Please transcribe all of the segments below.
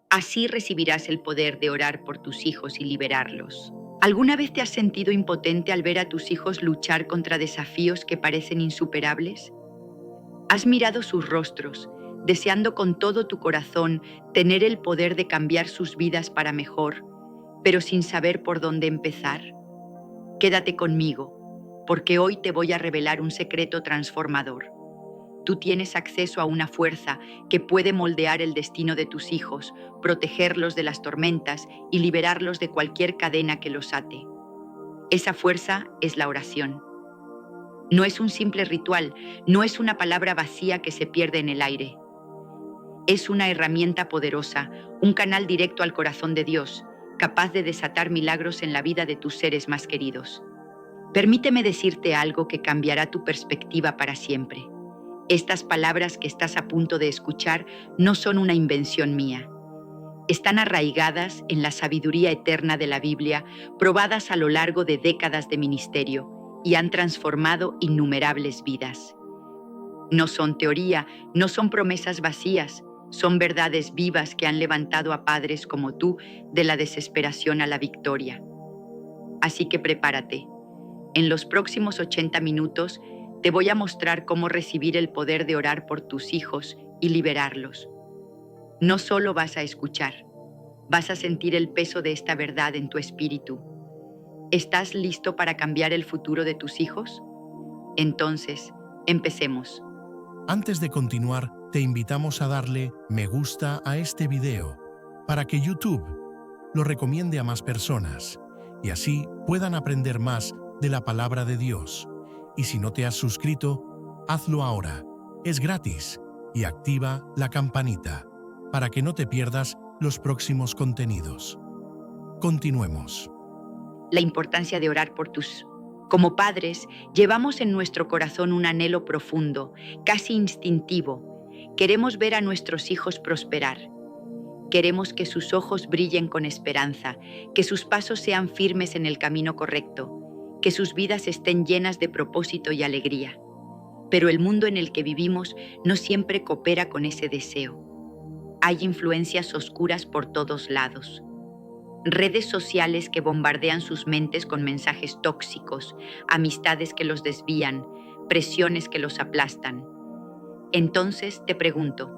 Así recibirás el poder de orar por tus hijos y liberarlos. ¿Alguna vez te has sentido impotente al ver a tus hijos luchar contra desafíos que parecen insuperables? ¿Has mirado sus rostros, deseando con todo tu corazón tener el poder de cambiar sus vidas para mejor, pero sin saber por dónde empezar? Quédate conmigo, porque hoy te voy a revelar un secreto transformador. Tú tienes acceso a una fuerza que puede moldear el destino de tus hijos, protegerlos de las tormentas y liberarlos de cualquier cadena que los ate. Esa fuerza es la oración. No es un simple ritual, no es una palabra vacía que se pierde en el aire. Es una herramienta poderosa, un canal directo al corazón de Dios, capaz de desatar milagros en la vida de tus seres más queridos. Permíteme decirte algo que cambiará tu perspectiva para siempre. Estas palabras que estás a punto de escuchar no son una invención mía. Están arraigadas en la sabiduría eterna de la Biblia, probadas a lo largo de décadas de ministerio, y han transformado innumerables vidas. No son teoría, no son promesas vacías, son verdades vivas que han levantado a padres como tú de la desesperación a la victoria. Así que prepárate. En los próximos 80 minutos te voy a mostrar cómo recibir el poder de orar por tus hijos y liberarlos. No solo vas a escuchar, vas a sentir el peso de esta verdad en tu espíritu. ¿Estás listo para cambiar el futuro de tus hijos? Entonces, empecemos. Antes de continuar, te invitamos a darle me gusta a este video para que YouTube lo recomiende a más personas y así puedan aprender más de la palabra de Dios. Y si no te has suscrito, hazlo ahora. Es gratis y activa la campanita para que no te pierdas los próximos contenidos. Continuemos. La importancia de orar por tus... Como padres, llevamos en nuestro corazón un anhelo profundo, casi instintivo. Queremos ver a nuestros hijos prosperar. Queremos que sus ojos brillen con esperanza, que sus pasos sean firmes en el camino correcto, que sus vidas estén llenas de propósito y alegría. Pero el mundo en el que vivimos no siempre coopera con ese deseo. Hay influencias oscuras por todos lados. Redes sociales que bombardean sus mentes con mensajes tóxicos, amistades que los desvían, presiones que los aplastan. Entonces te pregunto,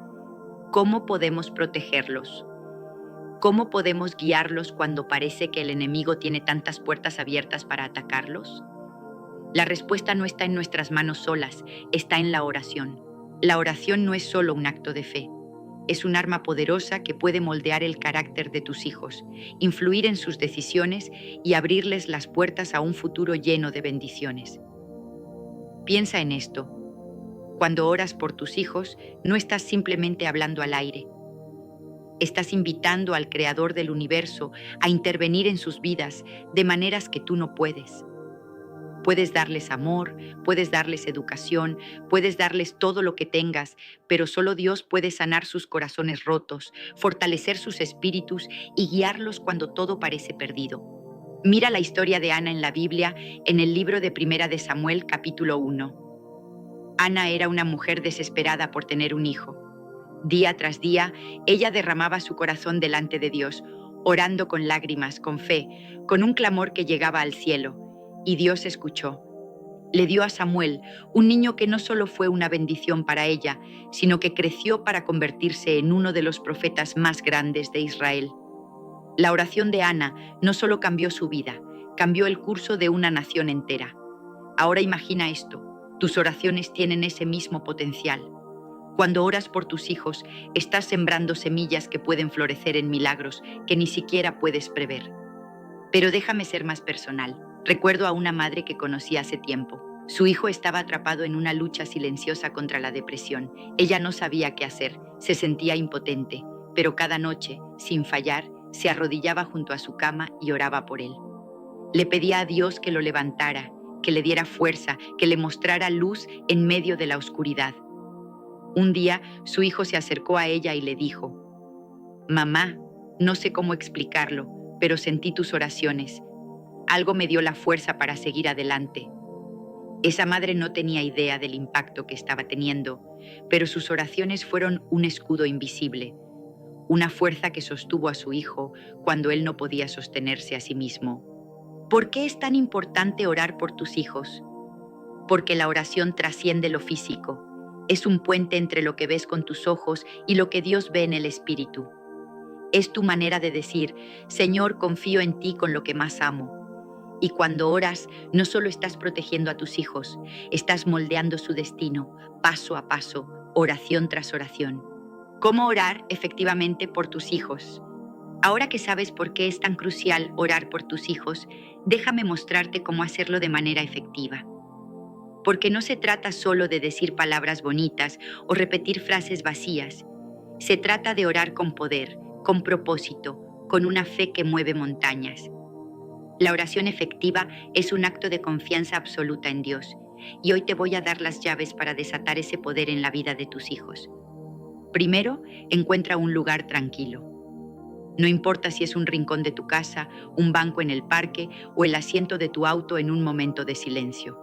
¿cómo podemos protegerlos? ¿Cómo podemos guiarlos cuando parece que el enemigo tiene tantas puertas abiertas para atacarlos? La respuesta no está en nuestras manos solas, está en la oración. La oración no es solo un acto de fe. Es un arma poderosa que puede moldear el carácter de tus hijos, influir en sus decisiones y abrirles las puertas a un futuro lleno de bendiciones. Piensa en esto. Cuando oras por tus hijos, no estás simplemente hablando al aire. Estás invitando al Creador del universo a intervenir en sus vidas de maneras que tú no puedes. Puedes darles amor, puedes darles educación, puedes darles todo lo que tengas, pero solo Dios puede sanar sus corazones rotos, fortalecer sus espíritus y guiarlos cuando todo parece perdido. Mira la historia de Ana en la Biblia, en el libro de Primera de Samuel, capítulo 1. Ana era una mujer desesperada por tener un hijo. Día tras día, ella derramaba su corazón delante de Dios, orando con lágrimas, con fe, con un clamor que llegaba al cielo. Y Dios escuchó. Le dio a Samuel, un niño que no solo fue una bendición para ella, sino que creció para convertirse en uno de los profetas más grandes de Israel. La oración de Ana no solo cambió su vida, cambió el curso de una nación entera. Ahora imagina esto, tus oraciones tienen ese mismo potencial. Cuando oras por tus hijos, estás sembrando semillas que pueden florecer en milagros que ni siquiera puedes prever. Pero déjame ser más personal. Recuerdo a una madre que conocí hace tiempo. Su hijo estaba atrapado en una lucha silenciosa contra la depresión. Ella no sabía qué hacer, se sentía impotente, pero cada noche, sin fallar, se arrodillaba junto a su cama y oraba por él. Le pedía a Dios que lo levantara, que le diera fuerza, que le mostrara luz en medio de la oscuridad. Un día, su hijo se acercó a ella y le dijo: «Mamá, no sé cómo explicarlo, pero sentí tus oraciones. Algo me dio la fuerza para seguir adelante». Esa madre no tenía idea del impacto que estaba teniendo, pero sus oraciones fueron un escudo invisible, una fuerza que sostuvo a su hijo cuando él no podía sostenerse a sí mismo. ¿Por qué es tan importante orar por tus hijos? Porque la oración trasciende lo físico. Es un puente entre lo que ves con tus ojos y lo que Dios ve en el Espíritu. Es tu manera de decir: Señor, confío en ti con lo que más amo. Y cuando oras, no solo estás protegiendo a tus hijos, estás moldeando su destino, paso a paso, oración tras oración. ¿Cómo orar efectivamente por tus hijos? Ahora que sabes por qué es tan crucial orar por tus hijos, déjame mostrarte cómo hacerlo de manera efectiva. Porque no se trata solo de decir palabras bonitas o repetir frases vacías. Se trata de orar con poder, con propósito, con una fe que mueve montañas. La oración efectiva es un acto de confianza absoluta en Dios, y hoy te voy a dar las llaves para desatar ese poder en la vida de tus hijos. Primero, encuentra un lugar tranquilo. No importa si es un rincón de tu casa, un banco en el parque o el asiento de tu auto en un momento de silencio.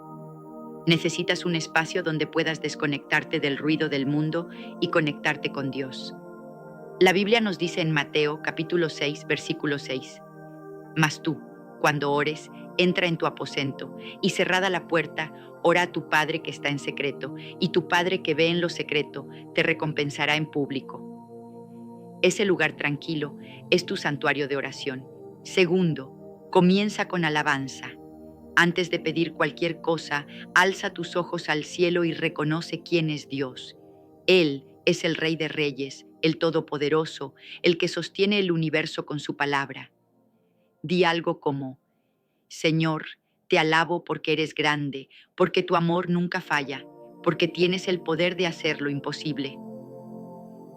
Necesitas un espacio donde puedas desconectarte del ruido del mundo y conectarte con Dios. La Biblia nos dice en Mateo capítulo 6, versículo 6: Mas tú, cuando ores, entra en tu aposento y cerrada la puerta, ora a tu Padre que está en secreto, y tu Padre que ve en lo secreto te recompensará en público. Ese lugar tranquilo es tu santuario de oración. Segundo, comienza con alabanza. Antes de pedir cualquier cosa, alza tus ojos al cielo y reconoce quién es Dios. Él es el Rey de Reyes, el Todopoderoso, el que sostiene el universo con su palabra. Di algo como: Señor, te alabo porque eres grande, porque tu amor nunca falla, porque tienes el poder de hacer lo imposible.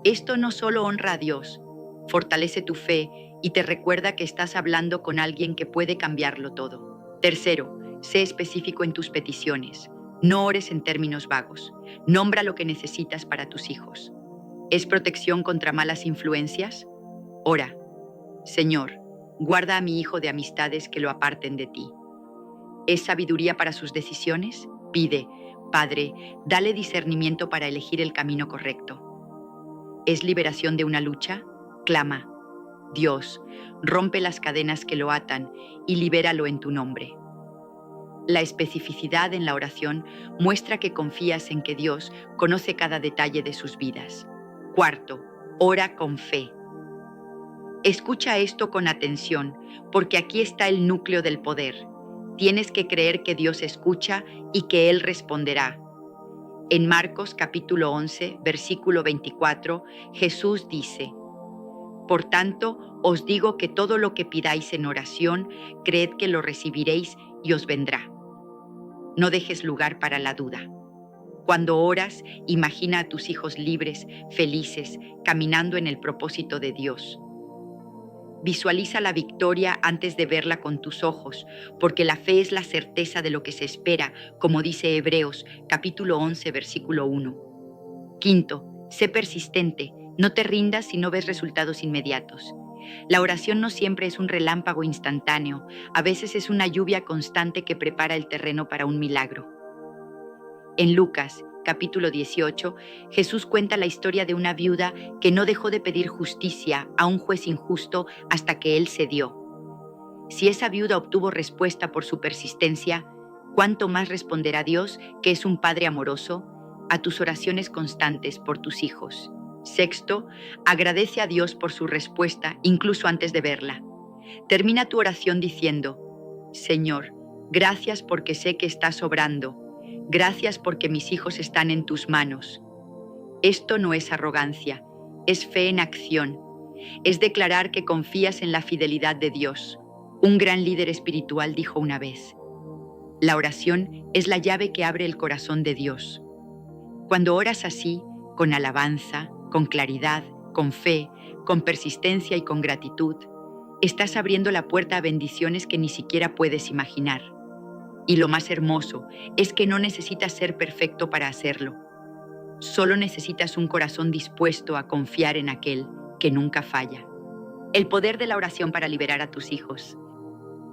Esto no solo honra a Dios, fortalece tu fe y te recuerda que estás hablando con alguien que puede cambiarlo todo. Tercero, sé específico en tus peticiones. No ores en términos vagos. Nombra lo que necesitas para tus hijos. ¿Es protección contra malas influencias? Ora: Señor, guarda a mi hijo de amistades que lo aparten de ti. ¿Es sabiduría para sus decisiones? Pide: Padre, dale discernimiento para elegir el camino correcto. ¿Es liberación de una lucha? Clama: Dios, rompe las cadenas que lo atan y libéralo en tu nombre. La especificidad en la oración muestra que confías en que Dios conoce cada detalle de sus vidas. Cuarto, ora con fe. Escucha esto con atención, porque aquí está el núcleo del poder. Tienes que creer que Dios escucha y que Él responderá. En Marcos capítulo 11, versículo 24, Jesús dice: Por tanto, os digo que todo lo que pidáis en oración, creed que lo recibiréis y os vendrá. No dejes lugar para la duda. Cuando oras, imagina a tus hijos libres, felices, caminando en el propósito de Dios. Visualiza la victoria antes de verla con tus ojos, porque la fe es la certeza de lo que se espera, como dice Hebreos, capítulo 11, versículo 1. Quinto, sé persistente, no te rindas si no ves resultados inmediatos. La oración no siempre es un relámpago instantáneo, a veces es una lluvia constante que prepara el terreno para un milagro. En Lucas, capítulo 18, Jesús cuenta la historia de una viuda que no dejó de pedir justicia a un juez injusto hasta que él cedió. Si esa viuda obtuvo respuesta por su persistencia, ¿cuánto más responderá Dios, que es un Padre amoroso, a tus oraciones constantes por tus hijos? Sexto, agradece a Dios por su respuesta, incluso antes de verla. Termina tu oración diciendo: Señor, gracias porque sé que estás obrando. Gracias porque mis hijos están en tus manos. Esto no es arrogancia, es fe en acción. Es declarar que confías en la fidelidad de Dios. Un gran líder espiritual dijo una vez: la oración es la llave que abre el corazón de Dios. Cuando oras así, con alabanza, con claridad, con fe, con persistencia y con gratitud, estás abriendo la puerta a bendiciones que ni siquiera puedes imaginar. Y lo más hermoso es que no necesitas ser perfecto para hacerlo. Solo necesitas un corazón dispuesto a confiar en aquel que nunca falla. El poder de la oración para liberar a tus hijos.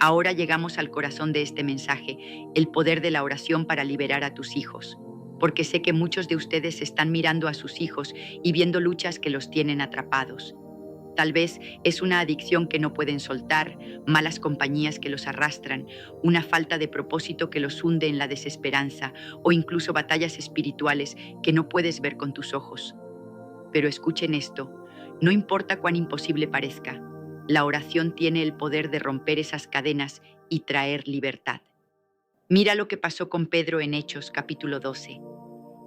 Ahora llegamos al corazón de este mensaje, el poder de la oración para liberar a tus hijos, porque sé que muchos de ustedes están mirando a sus hijos y viendo luchas que los tienen atrapados. Tal vez es una adicción que no pueden soltar, malas compañías que los arrastran, una falta de propósito que los hunde en la desesperanza o incluso batallas espirituales que no puedes ver con tus ojos. Pero escuchen esto, no importa cuán imposible parezca, la oración tiene el poder de romper esas cadenas y traer libertad. Mira lo que pasó con Pedro en Hechos capítulo 12.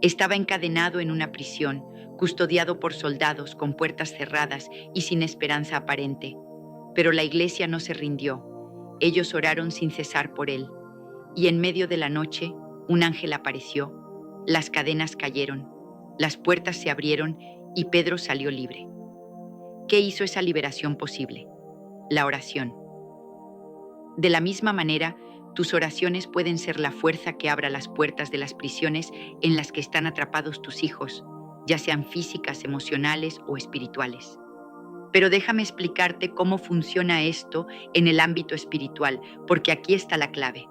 Estaba encadenado en una prisión, custodiado por soldados con puertas cerradas y sin esperanza aparente. Pero la iglesia no se rindió. Ellos oraron sin cesar por él. Y en medio de la noche, un ángel apareció. Las cadenas cayeron, las puertas se abrieron y Pedro salió libre. ¿Qué hizo esa liberación posible? La oración. De la misma manera, tus oraciones pueden ser la fuerza que abra las puertas de las prisiones en las que están atrapados tus hijos, ya sean físicas, emocionales o espirituales. Pero déjame explicarte cómo funciona esto en el ámbito espiritual, porque aquí está la clave.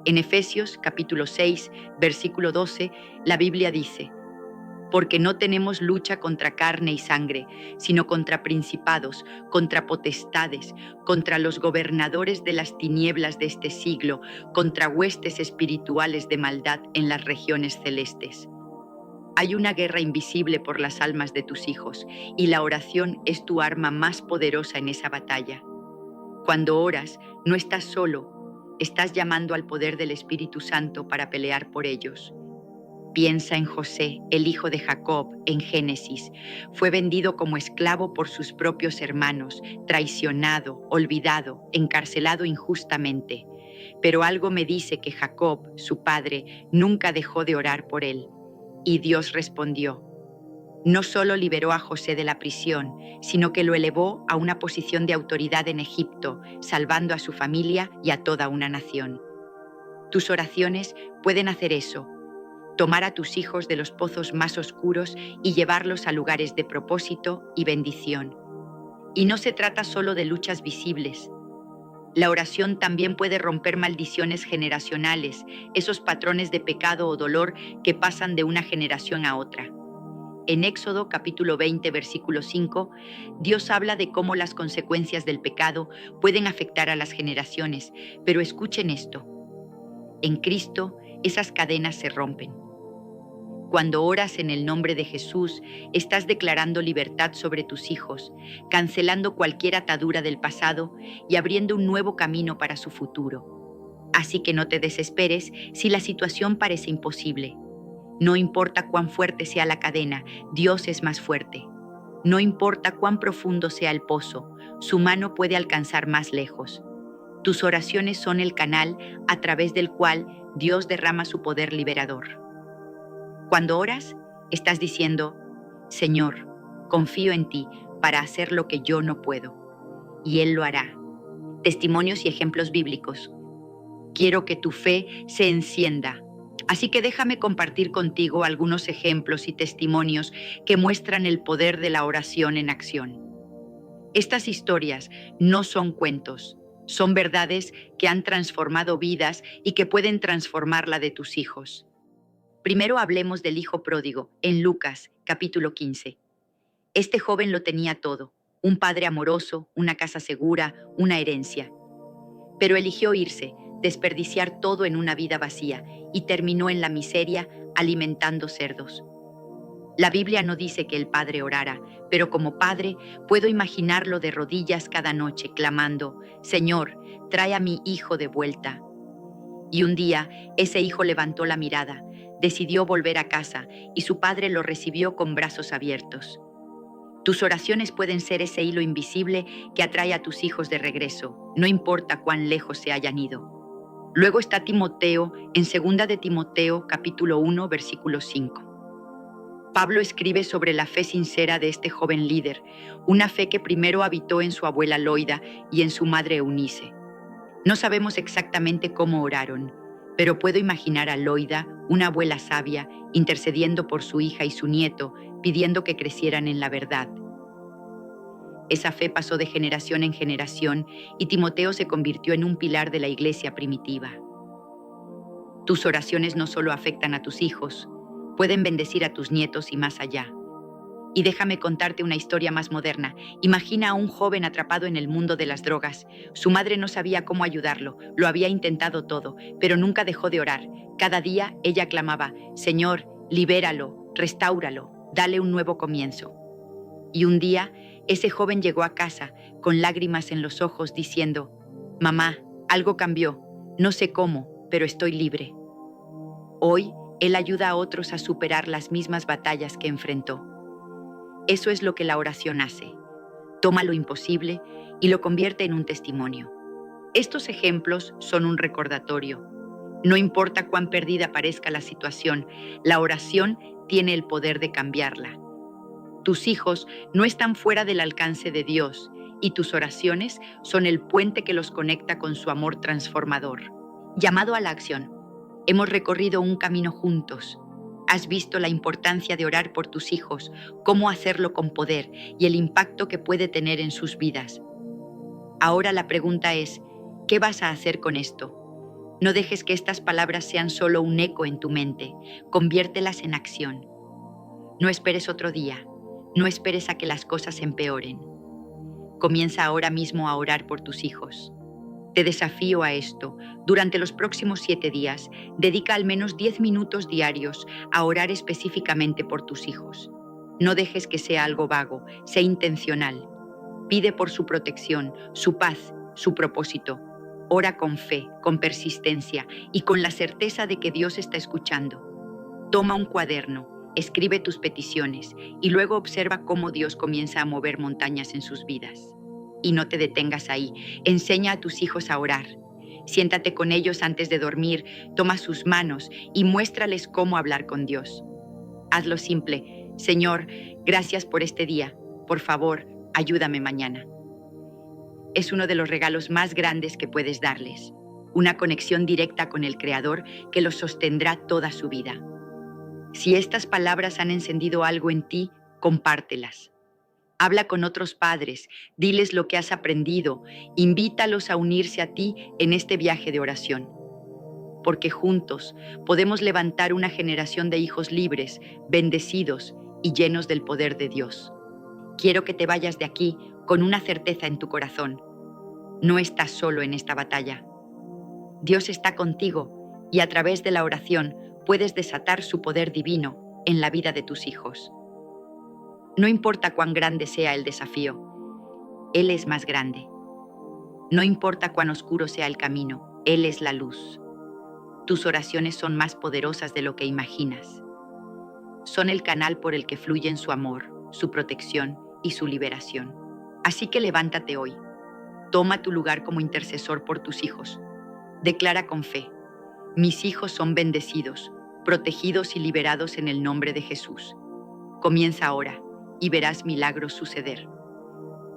En Efesios capítulo 6, versículo 12, la Biblia dice: porque no tenemos lucha contra carne y sangre, sino contra principados, contra potestades, contra los gobernadores de las tinieblas de este siglo, contra huestes espirituales de maldad en las regiones celestes. Hay una guerra invisible por las almas de tus hijos, y la oración es tu arma más poderosa en esa batalla. Cuando oras, no estás solo, estás llamando al poder del Espíritu Santo para pelear por ellos. Piensa en José, el hijo de Jacob, en Génesis. Fue vendido como esclavo por sus propios hermanos, traicionado, olvidado, encarcelado injustamente. Pero algo me dice que Jacob, su padre, nunca dejó de orar por él. Y Dios respondió. No solo liberó a José de la prisión, sino que lo elevó a una posición de autoridad en Egipto, salvando a su familia y a toda una nación. Tus oraciones pueden hacer eso. Tomar a tus hijos de los pozos más oscuros y llevarlos a lugares de propósito y bendición. Y no se trata solo de luchas visibles. La oración también puede romper maldiciones generacionales, esos patrones de pecado o dolor que pasan de una generación a otra. En Éxodo capítulo 20, versículo 5, Dios habla de cómo las consecuencias del pecado pueden afectar a las generaciones, pero escuchen esto. En Cristo, esas cadenas se rompen. Cuando oras en el nombre de Jesús, estás declarando libertad sobre tus hijos, cancelando cualquier atadura del pasado y abriendo un nuevo camino para su futuro. Así que no te desesperes si la situación parece imposible. No importa cuán fuerte sea la cadena, Dios es más fuerte. No importa cuán profundo sea el pozo, su mano puede alcanzar más lejos. Tus oraciones son el canal a través del cual Dios derrama su poder liberador. Cuando oras, estás diciendo, Señor, confío en ti para hacer lo que yo no puedo. Y Él lo hará. Testimonios y ejemplos bíblicos. Quiero que tu fe se encienda. Así que déjame compartir contigo algunos ejemplos y testimonios que muestran el poder de la oración en acción. Estas historias no son cuentos, son verdades que han transformado vidas y que pueden transformar la de tus hijos. Primero hablemos del hijo pródigo, en Lucas, capítulo 15. Este joven lo tenía todo, un padre amoroso, una casa segura, una herencia. Pero eligió irse, desperdiciar todo en una vida vacía, y terminó en la miseria, alimentando cerdos. La Biblia no dice que el padre orara, pero como padre puedo imaginarlo de rodillas cada noche, clamando, Señor, trae a mi hijo de vuelta. Y un día, ese hijo levantó la mirada, decidió volver a casa y su padre lo recibió con brazos abiertos. Tus oraciones pueden ser ese hilo invisible que atrae a tus hijos de regreso, no importa cuán lejos se hayan ido. Luego está Timoteo en 2 de Timoteo capítulo 1 versículo 5. Pablo escribe sobre la fe sincera de este joven líder, una fe que primero habitó en su abuela Loida y en su madre Eunice. No sabemos exactamente cómo oraron, pero puedo imaginar a Loida, una abuela sabia, intercediendo por su hija y su nieto, pidiendo que crecieran en la verdad. Esa fe pasó de generación en generación y Timoteo se convirtió en un pilar de la iglesia primitiva. Tus oraciones no solo afectan a tus hijos, pueden bendecir a tus nietos y más allá. Y déjame contarte una historia más moderna. Imagina a un joven atrapado en el mundo de las drogas. Su madre no sabía cómo ayudarlo, lo había intentado todo, pero nunca dejó de orar. Cada día ella clamaba: Señor, libéralo, restáuralo, dale un nuevo comienzo. Y un día, ese joven llegó a casa con lágrimas en los ojos diciendo: Mamá, algo cambió, no sé cómo, pero estoy libre. Hoy, él ayuda a otros a superar las mismas batallas que enfrentó. Eso es lo que la oración hace. Toma lo imposible y lo convierte en un testimonio. Estos ejemplos son un recordatorio. No importa cuán perdida parezca la situación, la oración tiene el poder de cambiarla. Tus hijos no están fuera del alcance de Dios y tus oraciones son el puente que los conecta con su amor transformador. Llamado a la acción. Hemos recorrido un camino juntos. Has visto la importancia de orar por tus hijos, cómo hacerlo con poder y el impacto que puede tener en sus vidas. Ahora la pregunta es, ¿qué vas a hacer con esto? No dejes que estas palabras sean solo un eco en tu mente, conviértelas en acción. No esperes otro día, no esperes a que las cosas empeoren. Comienza ahora mismo a orar por tus hijos. Te desafío a esto. Durante los próximos 7 días, dedica al menos 10 minutos diarios a orar específicamente por tus hijos. No dejes que sea algo vago, sé intencional. Pide por su protección, su paz, su propósito. Ora con fe, con persistencia y con la certeza de que Dios está escuchando. Toma un cuaderno, escribe tus peticiones y luego observa cómo Dios comienza a mover montañas en sus vidas. Y no te detengas ahí, enseña a tus hijos a orar. Siéntate con ellos antes de dormir, toma sus manos y muéstrales cómo hablar con Dios. Hazlo simple: Señor, gracias por este día, por favor, ayúdame mañana. Es uno de los regalos más grandes que puedes darles, una conexión directa con el Creador que los sostendrá toda su vida. Si estas palabras han encendido algo en ti, compártelas. Habla con otros padres, diles lo que has aprendido, invítalos a unirse a ti en este viaje de oración. Porque juntos podemos levantar una generación de hijos libres, bendecidos y llenos del poder de Dios. Quiero que te vayas de aquí con una certeza en tu corazón. No estás solo en esta batalla. Dios está contigo y a través de la oración puedes desatar su poder divino en la vida de tus hijos. No importa cuán grande sea el desafío, Él es más grande. No importa cuán oscuro sea el camino, Él es la luz. Tus oraciones son más poderosas de lo que imaginas. Son el canal por el que fluyen su amor, su protección y su liberación. Así que levántate hoy. Toma tu lugar como intercesor por tus hijos. Declara con fe: mis hijos son bendecidos, protegidos y liberados en el nombre de Jesús. Comienza ahora y verás milagros suceder.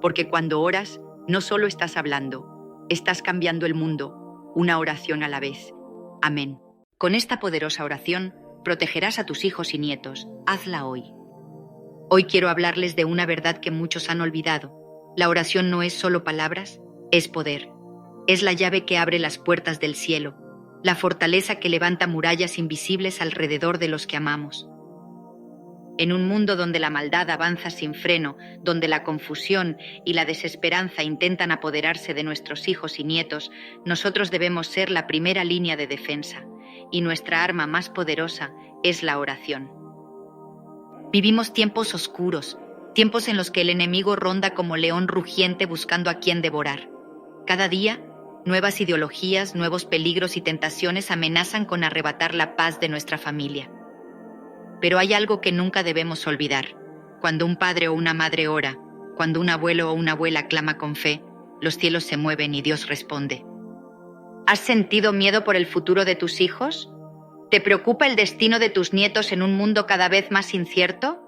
Porque cuando oras, no solo estás hablando, estás cambiando el mundo, una oración a la vez. Amén. Con esta poderosa oración, protegerás a tus hijos y nietos. Hazla hoy. Hoy quiero hablarles de una verdad que muchos han olvidado. La oración no es solo palabras, es poder. Es la llave que abre las puertas del cielo, la fortaleza que levanta murallas invisibles alrededor de los que amamos. En un mundo donde la maldad avanza sin freno, donde la confusión y la desesperanza intentan apoderarse de nuestros hijos y nietos, nosotros debemos ser la primera línea de defensa, y nuestra arma más poderosa es la oración. Vivimos tiempos oscuros, tiempos en los que el enemigo ronda como león rugiente buscando a quien devorar. Cada día, nuevas ideologías, nuevos peligros y tentaciones amenazan con arrebatar la paz de nuestra familia. Pero hay algo que nunca debemos olvidar. Cuando un padre o una madre ora, cuando un abuelo o una abuela clama con fe, los cielos se mueven y Dios responde. ¿Has sentido miedo por el futuro de tus hijos? ¿Te preocupa el destino de tus nietos en un mundo cada vez más incierto?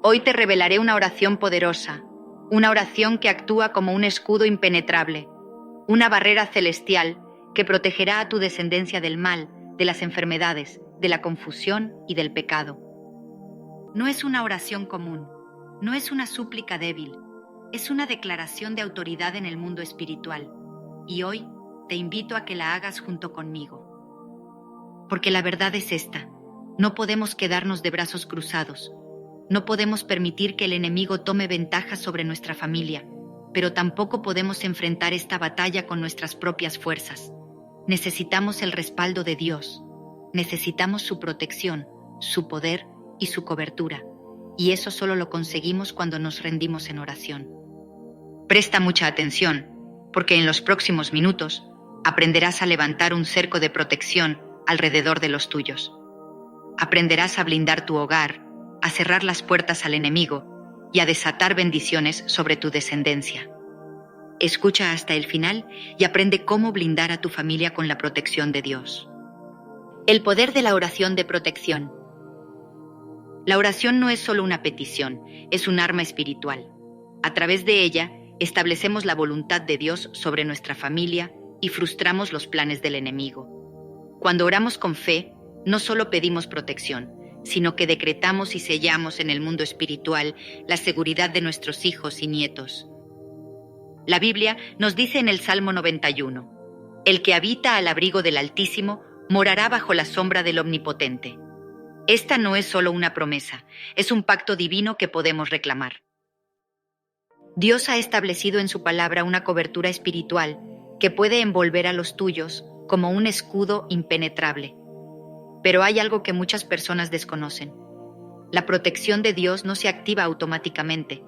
Hoy te revelaré una oración poderosa, una oración que actúa como un escudo impenetrable, una barrera celestial que protegerá a tu descendencia del mal, de las enfermedades, de la confusión y del pecado. No es una oración común, no es una súplica débil, es una declaración de autoridad en el mundo espiritual. Y hoy te invito a que la hagas junto conmigo. Porque la verdad es esta: no podemos quedarnos de brazos cruzados. No podemos permitir que el enemigo tome ventaja sobre nuestra familia, pero tampoco podemos enfrentar esta batalla con nuestras propias fuerzas. Necesitamos el respaldo de Dios. Necesitamos su protección, su poder y su cobertura. Y eso solo lo conseguimos cuando nos rendimos en oración. Presta mucha atención, porque en los próximos minutos aprenderás a levantar un cerco de protección alrededor de los tuyos. Aprenderás a blindar tu hogar, a cerrar las puertas al enemigo y a desatar bendiciones sobre tu descendencia. Escucha hasta el final y aprende cómo blindar a tu familia con la protección de Dios. El poder de la oración de protección. La oración no es solo una petición, es un arma espiritual. A través de ella, establecemos la voluntad de Dios sobre nuestra familia y frustramos los planes del enemigo. Cuando oramos con fe, no solo pedimos protección, sino que decretamos y sellamos en el mundo espiritual la seguridad de nuestros hijos y nietos. La Biblia nos dice en el Salmo 91, «El que habita al abrigo del Altísimo morará bajo la sombra del Omnipotente». Esta no es solo una promesa, es un pacto divino que podemos reclamar. Dios ha establecido en su palabra una cobertura espiritual que puede envolver a los tuyos como un escudo impenetrable. Pero hay algo que muchas personas desconocen. La protección de Dios no se activa automáticamente.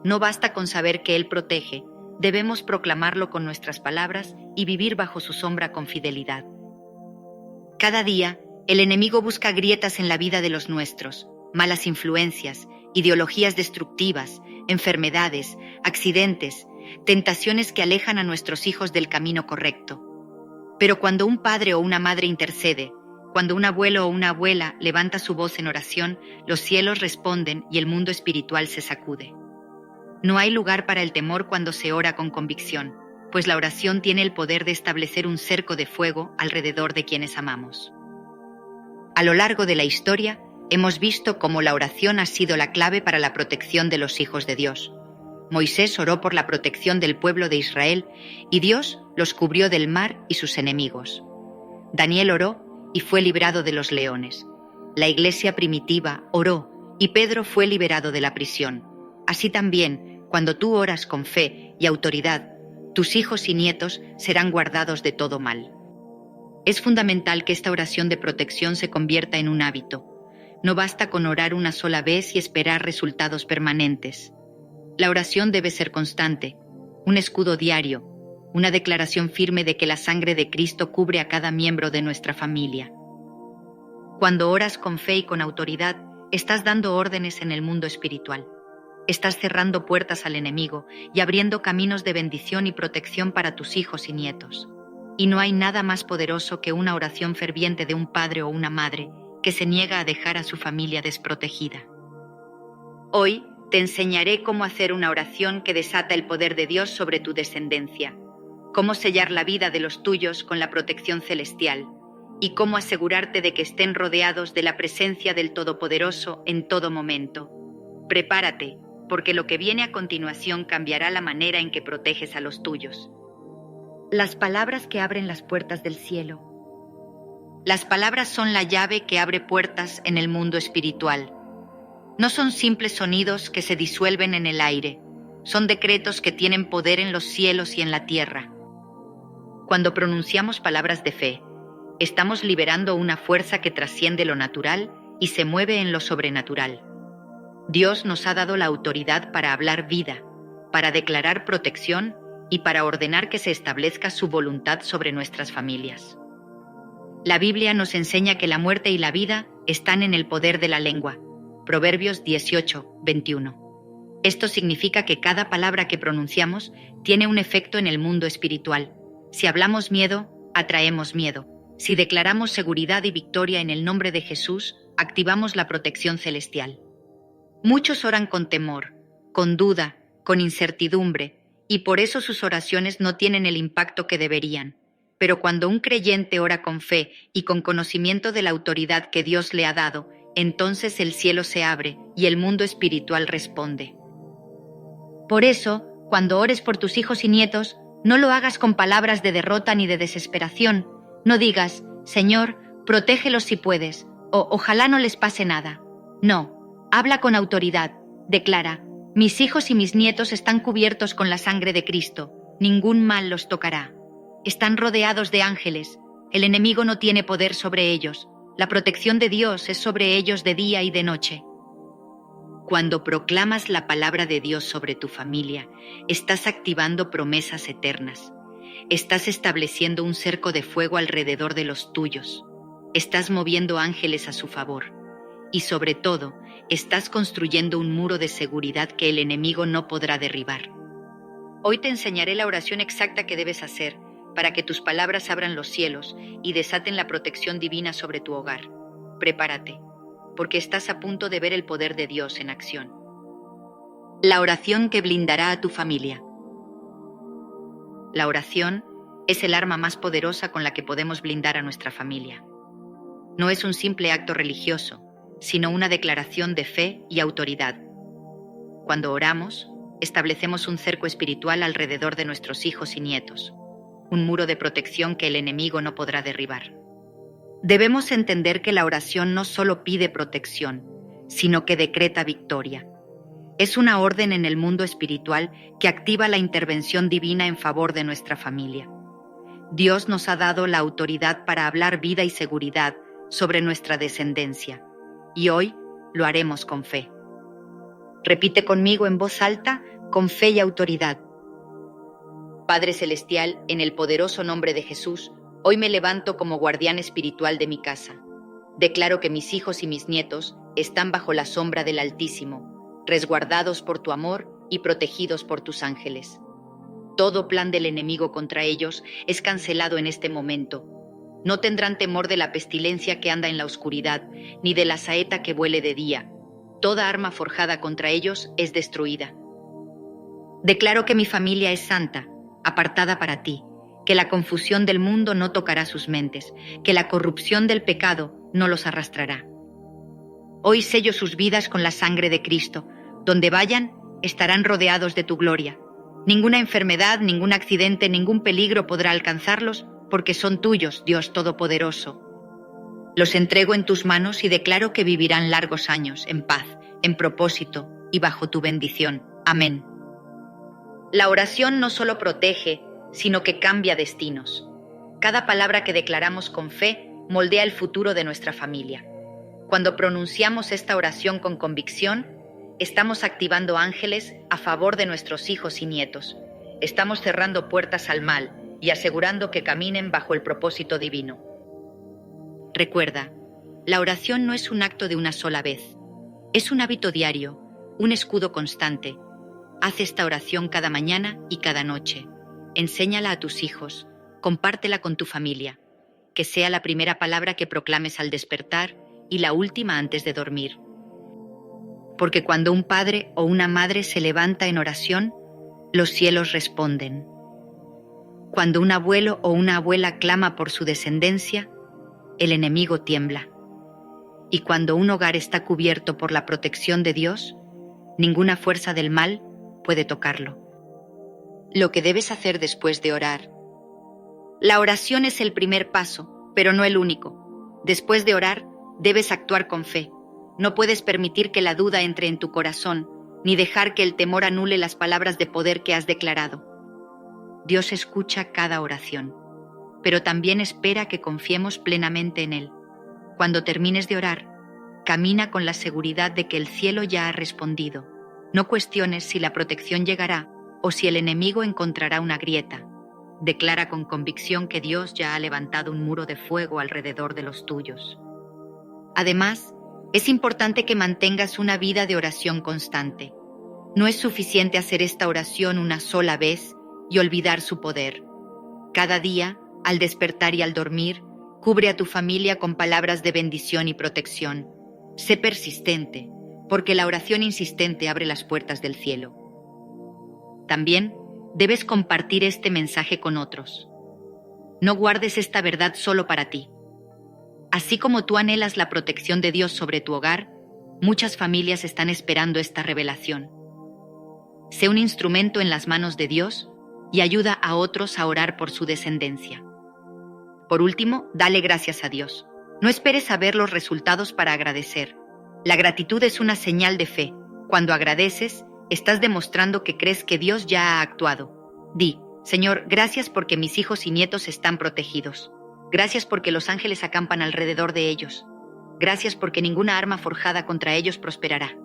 No basta con saber que Él protege, debemos proclamarlo con nuestras palabras y vivir bajo su sombra con fidelidad. Cada día, el enemigo busca grietas en la vida de los nuestros, malas influencias, ideologías destructivas, enfermedades, accidentes, tentaciones que alejan a nuestros hijos del camino correcto. Pero cuando un padre o una madre intercede, cuando un abuelo o una abuela levanta su voz en oración, los cielos responden y el mundo espiritual se sacude. No hay lugar para el temor cuando se ora con convicción, pues la oración tiene el poder de establecer un cerco de fuego alrededor de quienes amamos. A lo largo de la historia, hemos visto cómo la oración ha sido la clave para la protección de los hijos de Dios. Moisés oró por la protección del pueblo de Israel y Dios los cubrió del mar y sus enemigos. Daniel oró y fue librado de los leones. La iglesia primitiva oró y Pedro fue liberado de la prisión. Así también, cuando tú oras con fe y autoridad, tus hijos y nietos serán guardados de todo mal. Es fundamental que esta oración de protección se convierta en un hábito. No basta con orar una sola vez y esperar resultados permanentes. La oración debe ser constante, un escudo diario, una declaración firme de que la sangre de Cristo cubre a cada miembro de nuestra familia. Cuando oras con fe y con autoridad, estás dando órdenes en el mundo espiritual. Estás cerrando puertas al enemigo y abriendo caminos de bendición y protección para tus hijos y nietos. Y no hay nada más poderoso que una oración ferviente de un padre o una madre que se niega a dejar a su familia desprotegida. Hoy te enseñaré cómo hacer una oración que desata el poder de Dios sobre tu descendencia, cómo sellar la vida de los tuyos con la protección celestial y cómo asegurarte de que estén rodeados de la presencia del Todopoderoso en todo momento. Prepárate, porque lo que viene a continuación cambiará la manera en que proteges a los tuyos. Las palabras que abren las puertas del cielo. Las palabras son la llave que abre puertas en el mundo espiritual. No son simples sonidos que se disuelven en el aire, son decretos que tienen poder en los cielos y en la tierra. Cuando pronunciamos palabras de fe, estamos liberando una fuerza que trasciende lo natural y se mueve en lo sobrenatural. Dios nos ha dado la autoridad para hablar vida, para declarar protección y para ordenar que se establezca su voluntad sobre nuestras familias. La Biblia nos enseña que la muerte y la vida están en el poder de la lengua. Proverbios 18:21. Esto significa que cada palabra que pronunciamos tiene un efecto en el mundo espiritual. Si hablamos miedo, atraemos miedo. Si declaramos seguridad y victoria en el nombre de Jesús, activamos la protección celestial. Muchos oran con temor, con duda, con incertidumbre, y por eso sus oraciones no tienen el impacto que deberían. Pero cuando un creyente ora con fe y con conocimiento de la autoridad que Dios le ha dado, entonces el cielo se abre y el mundo espiritual responde. Por eso, cuando ores por tus hijos y nietos, no lo hagas con palabras de derrota ni de desesperación. No digas, Señor, protégelos si puedes, o ojalá no les pase nada. No, Habla con autoridad. Declara: mis hijos y mis nietos están cubiertos con la sangre de Cristo. Ningún mal los tocará. Están rodeados de ángeles. El enemigo no tiene poder sobre ellos. La protección de Dios es sobre ellos de día y de noche. Cuando proclamas la palabra de Dios sobre tu familia, estás activando promesas eternas. Estás estableciendo un cerco de fuego alrededor de los tuyos. Estás moviendo ángeles a su favor. Y sobre todo, estás construyendo un muro de seguridad que el enemigo no podrá derribar. Hoy te enseñaré la oración exacta que debes hacer para que tus palabras abran los cielos y desaten la protección divina sobre tu hogar. Prepárate, porque estás a punto de ver el poder de Dios en acción. La oración que blindará a tu familia. La oración es el arma más poderosa con la que podemos blindar a nuestra familia. No es un simple acto religioso, sino una declaración de fe y autoridad. Cuando oramos, establecemos un cerco espiritual alrededor de nuestros hijos y nietos, un muro de protección que el enemigo no podrá derribar. Debemos entender que la oración no solo pide protección, sino que decreta victoria. Es una orden en el mundo espiritual que activa la intervención divina en favor de nuestra familia. Dios nos ha dado la autoridad para hablar vida y seguridad sobre nuestra descendencia, y hoy lo haremos con fe. Repite conmigo en voz alta, con fe y autoridad. Padre Celestial, en el poderoso nombre de Jesús, hoy me levanto como guardián espiritual de mi casa. Declaro que mis hijos y mis nietos están bajo la sombra del Altísimo, resguardados por tu amor y protegidos por tus ángeles. Todo plan del enemigo contra ellos es cancelado en este momento. No tendrán temor de la pestilencia que anda en la oscuridad, ni de la saeta que vuele de día. Toda arma forjada contra ellos es destruida. Declaro que mi familia es santa, apartada para ti, que la confusión del mundo no tocará sus mentes, que la corrupción del pecado no los arrastrará. Hoy sello sus vidas con la sangre de Cristo. Donde vayan, estarán rodeados de tu gloria. Ninguna enfermedad, ningún accidente, ningún peligro podrá alcanzarlos, porque son tuyos, Dios Todopoderoso. Los entrego en tus manos y declaro que vivirán largos años, en paz, en propósito y bajo tu bendición. Amén. La oración no solo protege, sino que cambia destinos. Cada palabra que declaramos con fe moldea el futuro de nuestra familia. Cuando pronunciamos esta oración con convicción, estamos activando ángeles a favor de nuestros hijos y nietos. Estamos cerrando puertas al mal y asegurando que caminen bajo el propósito divino. Recuerda, la oración no es un acto de una sola vez. Es un hábito diario, un escudo constante. Haz esta oración cada mañana y cada noche. Enséñala a tus hijos, compártela con tu familia. Que sea la primera palabra que proclames al despertar y la última antes de dormir. Porque cuando un padre o una madre se levanta en oración, los cielos responden. Cuando un abuelo o una abuela clama por su descendencia, el enemigo tiembla. Y cuando un hogar está cubierto por la protección de Dios, ninguna fuerza del mal puede tocarlo. Lo que debes hacer después de orar. La oración es el primer paso, pero no el único. Después de orar, debes actuar con fe. No puedes permitir que la duda entre en tu corazón, ni dejar que el temor anule las palabras de poder que has declarado. Dios escucha cada oración, pero también espera que confiemos plenamente en Él. Cuando termines de orar, camina con la seguridad de que el cielo ya ha respondido. No cuestiones si la protección llegará o si el enemigo encontrará una grieta. Declara con convicción que Dios ya ha levantado un muro de fuego alrededor de los tuyos. Además, es importante que mantengas una vida de oración constante. No es suficiente hacer esta oración una sola vez y olvidar su poder. Cada día, al despertar y al dormir, cubre a tu familia con palabras de bendición y protección. Sé persistente, porque la oración insistente abre las puertas del cielo. También debes compartir este mensaje con otros. No guardes esta verdad solo para ti. Así como tú anhelas la protección de Dios sobre tu hogar, muchas familias están esperando esta revelación. Sé un instrumento en las manos de Dios y ayuda a otros a orar por su descendencia. Por último, dale gracias a Dios. No esperes a ver los resultados para agradecer. La gratitud es una señal de fe. Cuando agradeces, estás demostrando que crees que Dios ya ha actuado. Di: Señor, gracias porque mis hijos y nietos están protegidos. Gracias porque los ángeles acampan alrededor de ellos. Gracias porque ninguna arma forjada contra ellos prosperará.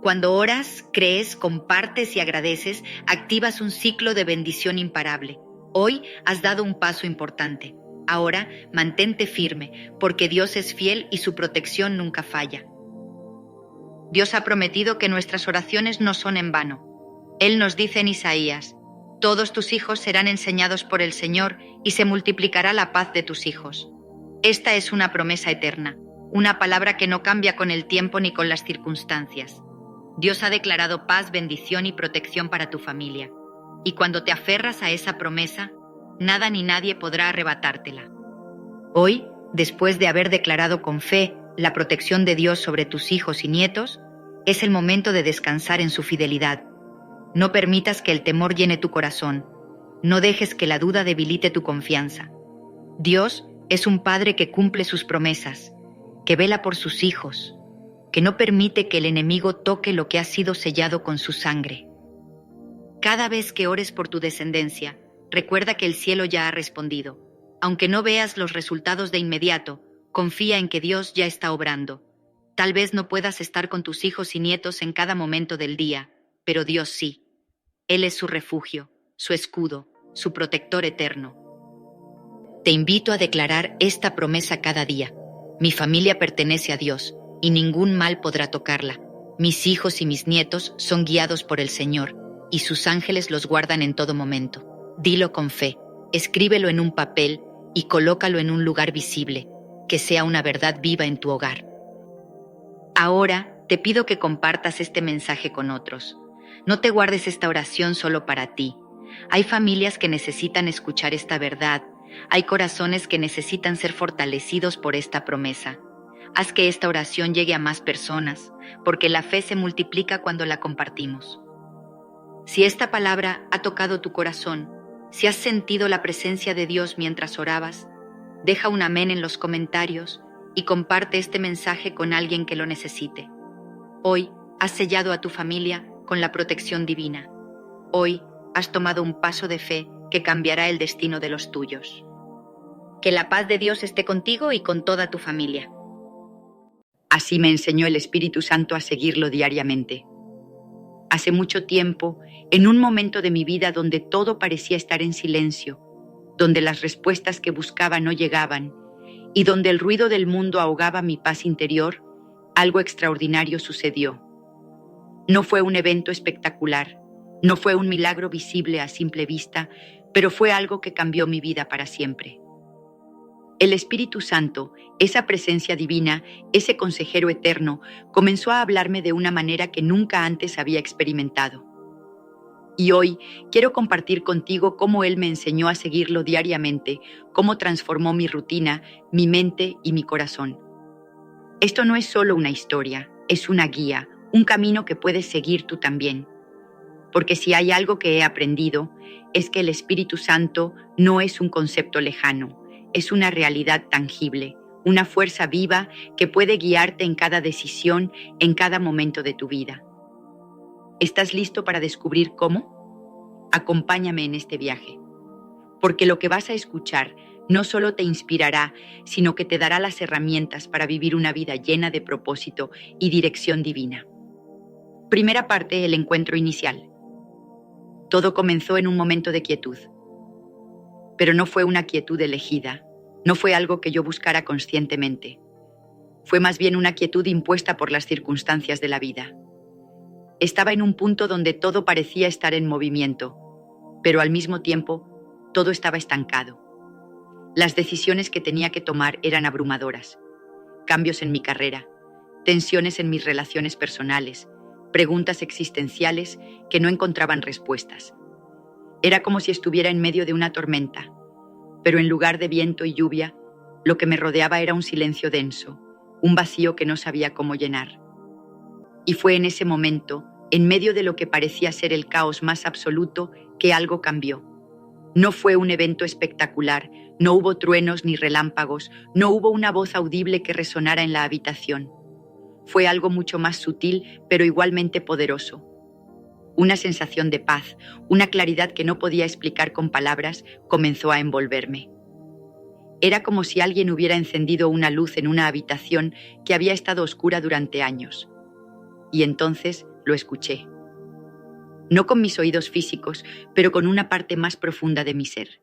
Cuando oras, crees, compartes y agradeces, activas un ciclo de bendición imparable. Hoy has dado un paso importante. Ahora, mantente firme, porque Dios es fiel y su protección nunca falla. Dios ha prometido que nuestras oraciones no son en vano. Él nos dice en Isaías: todos tus hijos serán enseñados por el Señor y se multiplicará la paz de tus hijos. Esta es una promesa eterna, una palabra que no cambia con el tiempo ni con las circunstancias. Dios ha declarado paz, bendición y protección para tu familia. Y cuando te aferras a esa promesa, nada ni nadie podrá arrebatártela. Hoy, después de haber declarado con fe la protección de Dios sobre tus hijos y nietos, es el momento de descansar en su fidelidad. No permitas que el temor llene tu corazón. No dejes que la duda debilite tu confianza. Dios es un Padre que cumple sus promesas, que vela por sus hijos, que no permite que el enemigo toque lo que ha sido sellado con su sangre. Cada vez que ores por tu descendencia, recuerda que el cielo ya ha respondido. Aunque no veas los resultados de inmediato, confía en que Dios ya está obrando. Tal vez no puedas estar con tus hijos y nietos en cada momento del día, pero Dios sí. Él es su refugio, su escudo, su protector eterno. Te invito a declarar esta promesa cada día. Mi familia pertenece a Dios, y ningún mal podrá tocarla. Mis hijos y mis nietos son guiados por el Señor, y sus ángeles los guardan en todo momento. Dilo con fe, escríbelo en un papel y colócalo en un lugar visible, que sea una verdad viva en tu hogar. Ahora te pido que compartas este mensaje con otros. No te guardes esta oración solo para ti. Hay familias que necesitan escuchar esta verdad. Hay corazones que necesitan ser fortalecidos por esta promesa. Haz que esta oración llegue a más personas, porque la fe se multiplica cuando la compartimos. Si esta palabra ha tocado tu corazón, si has sentido la presencia de Dios mientras orabas, deja un amén en los comentarios y comparte este mensaje con alguien que lo necesite. Hoy has sellado a tu familia con la protección divina. Hoy has tomado un paso de fe que cambiará el destino de los tuyos. Que la paz de Dios esté contigo y con toda tu familia. Así me enseñó el Espíritu Santo a seguirlo diariamente. Hace mucho tiempo, en un momento de mi vida donde todo parecía estar en silencio, donde las respuestas que buscaba no llegaban y donde el ruido del mundo ahogaba mi paz interior, algo extraordinario sucedió. No fue un evento espectacular, no fue un milagro visible a simple vista, pero fue algo que cambió mi vida para siempre. El Espíritu Santo, esa presencia divina, ese consejero eterno, comenzó a hablarme de una manera que nunca antes había experimentado. Y hoy quiero compartir contigo cómo Él me enseñó a seguirlo diariamente, cómo transformó mi rutina, mi mente y mi corazón. Esto no es solo una historia, es una guía, un camino que puedes seguir tú también. Porque si hay algo que he aprendido, es que el Espíritu Santo no es un concepto lejano, es una realidad tangible, una fuerza viva que puede guiarte en cada decisión, en cada momento de tu vida. ¿Estás listo para descubrir cómo? Acompáñame en este viaje, porque lo que vas a escuchar no solo te inspirará, sino que te dará las herramientas para vivir una vida llena de propósito y dirección divina. Primera parte, el encuentro inicial. Todo comenzó en un momento de quietud. Pero no fue una quietud elegida, no fue algo que yo buscara conscientemente. Fue más bien una quietud impuesta por las circunstancias de la vida. Estaba en un punto donde todo parecía estar en movimiento, pero al mismo tiempo todo estaba estancado. Las decisiones que tenía que tomar eran abrumadoras. Cambios en mi carrera, tensiones en mis relaciones personales, preguntas existenciales que no encontraban respuestas. Era como si estuviera en medio de una tormenta, pero en lugar de viento y lluvia, lo que me rodeaba era un silencio denso, un vacío que no sabía cómo llenar. Y fue en ese momento, en medio de lo que parecía ser el caos más absoluto, que algo cambió. No fue un evento espectacular, no hubo truenos ni relámpagos, no hubo una voz audible que resonara en la habitación. Fue algo mucho más sutil, pero igualmente poderoso. Una sensación de paz, una claridad que no podía explicar con palabras, comenzó a envolverme. Era como si alguien hubiera encendido una luz en una habitación que había estado oscura durante años. Y entonces lo escuché. No con mis oídos físicos, pero con una parte más profunda de mi ser.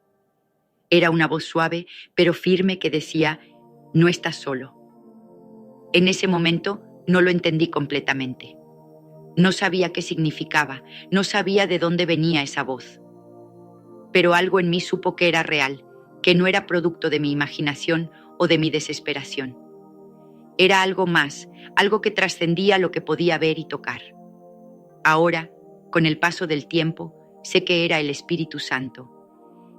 Era una voz suave, pero firme que decía, no estás solo. En ese momento no lo entendí completamente. No sabía qué significaba, no sabía de dónde venía esa voz. Pero algo en mí supo que era real, que no era producto de mi imaginación o de mi desesperación. Era algo más, algo que trascendía lo que podía ver y tocar. Ahora, con el paso del tiempo, sé que era el Espíritu Santo.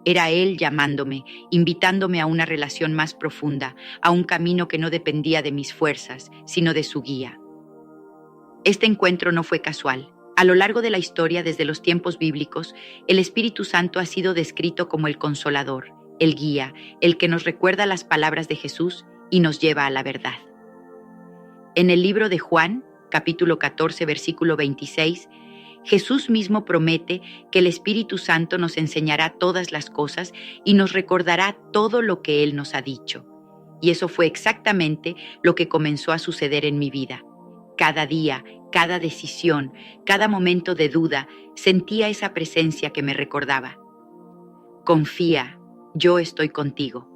Era Él llamándome, invitándome a una relación más profunda, a un camino que no dependía de mis fuerzas, sino de su guía. Este encuentro no fue casual. A lo largo de la historia, desde los tiempos bíblicos, el Espíritu Santo ha sido descrito como el Consolador, el guía, el que nos recuerda las palabras de Jesús y nos lleva a la verdad. En el libro de Juan, capítulo 14, versículo 26, Jesús mismo promete que el Espíritu Santo nos enseñará todas las cosas y nos recordará todo lo que Él nos ha dicho. Y eso fue exactamente lo que comenzó a suceder en mi vida. Cada día, cada decisión, cada momento de duda, sentía esa presencia que me recordaba. Confía, yo estoy contigo.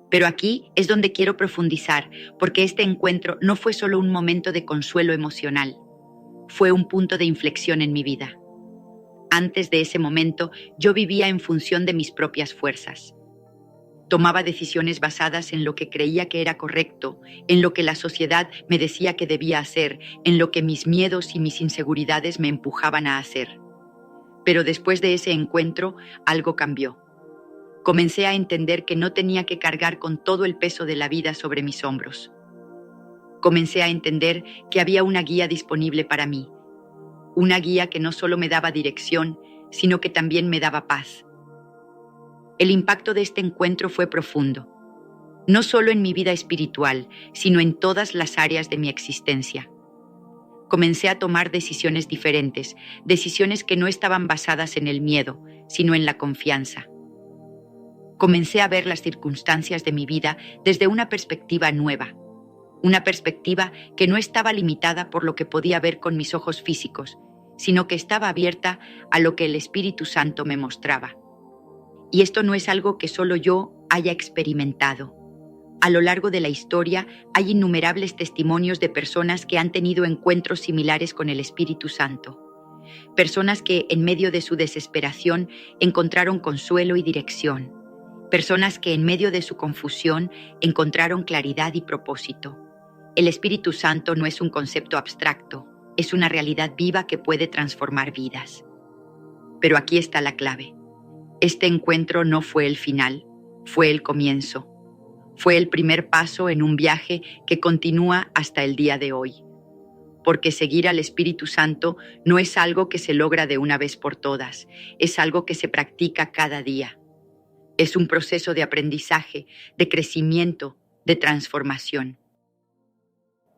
Pero aquí es donde quiero profundizar, porque este encuentro no fue solo un momento de consuelo emocional. Fue un punto de inflexión en mi vida. Antes de ese momento, yo vivía en función de mis propias fuerzas. Tomaba decisiones basadas en lo que creía que era correcto, en lo que la sociedad me decía que debía hacer, en lo que mis miedos y mis inseguridades me empujaban a hacer. Pero después de ese encuentro, algo cambió. Comencé a entender que no tenía que cargar con todo el peso de la vida sobre mis hombros. Comencé a entender que había una guía disponible para mí. Una guía que no solo me daba dirección, sino que también me daba paz. El impacto de este encuentro fue profundo, no solo en mi vida espiritual, sino en todas las áreas de mi existencia. Comencé a tomar decisiones diferentes, decisiones que no estaban basadas en el miedo, sino en la confianza. Comencé a ver las circunstancias de mi vida desde una perspectiva nueva, una perspectiva que no estaba limitada por lo que podía ver con mis ojos físicos, sino que estaba abierta a lo que el Espíritu Santo me mostraba. Y esto no es algo que solo yo haya experimentado. A lo largo de la historia hay innumerables testimonios de personas que han tenido encuentros similares con el Espíritu Santo. Personas que en medio de su desesperación encontraron consuelo y dirección. Personas que en medio de su confusión encontraron claridad y propósito. El Espíritu Santo no es un concepto abstracto, es una realidad viva que puede transformar vidas. Pero aquí está la clave. Este encuentro no fue el final, fue el comienzo. Fue el primer paso en un viaje que continúa hasta el día de hoy. Porque seguir al Espíritu Santo no es algo que se logra de una vez por todas, es algo que se practica cada día. Es un proceso de aprendizaje, de crecimiento, de transformación.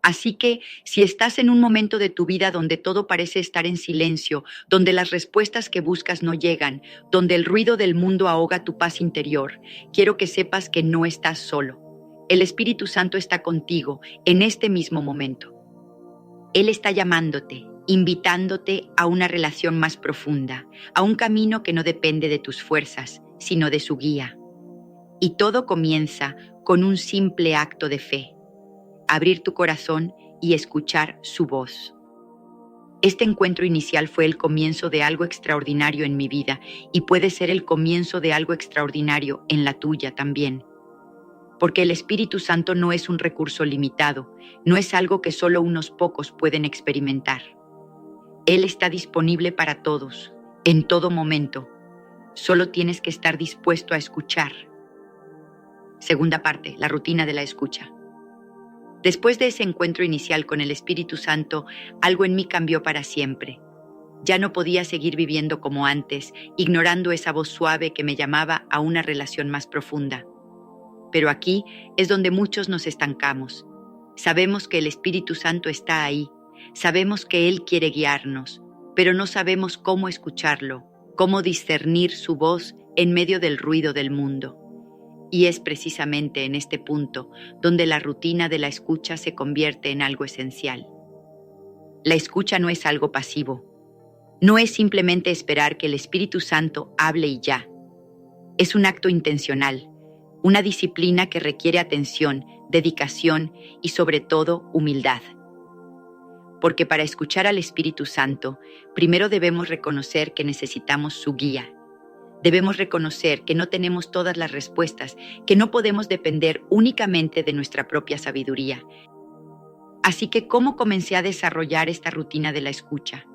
Así que, si estás en un momento de tu vida donde todo parece estar en silencio, donde las respuestas que buscas no llegan, donde el ruido del mundo ahoga tu paz interior, quiero que sepas que no estás solo. El Espíritu Santo está contigo en este mismo momento. Él está llamándote, invitándote a una relación más profunda, a un camino que no depende de tus fuerzas, sino de su guía. Y todo comienza con un simple acto de fe. Abrir tu corazón y escuchar su voz. Este encuentro inicial fue el comienzo de algo extraordinario en mi vida y puede ser el comienzo de algo extraordinario en la tuya también. Porque el Espíritu Santo no es un recurso limitado, no es algo que solo unos pocos pueden experimentar. Él está disponible para todos, en todo momento. Solo tienes que estar dispuesto a escuchar. Segunda parte, la rutina de la escucha. Después de ese encuentro inicial con el Espíritu Santo, algo en mí cambió para siempre. Ya no podía seguir viviendo como antes, ignorando esa voz suave que me llamaba a una relación más profunda. Pero aquí es donde muchos nos estancamos. Sabemos que el Espíritu Santo está ahí, sabemos que Él quiere guiarnos, pero no sabemos cómo escucharlo, cómo discernir su voz en medio del ruido del mundo. Y es precisamente en este punto donde la rutina de la escucha se convierte en algo esencial. La escucha no es algo pasivo. No es simplemente esperar que el Espíritu Santo hable y ya. Es un acto intencional, una disciplina que requiere atención, dedicación y sobre todo humildad. Porque para escuchar al Espíritu Santo, primero debemos reconocer que necesitamos su guía. Debemos reconocer que no tenemos todas las respuestas, que no podemos depender únicamente de nuestra propia sabiduría. Así que, ¿cómo comencé a desarrollar esta rutina de la escucha?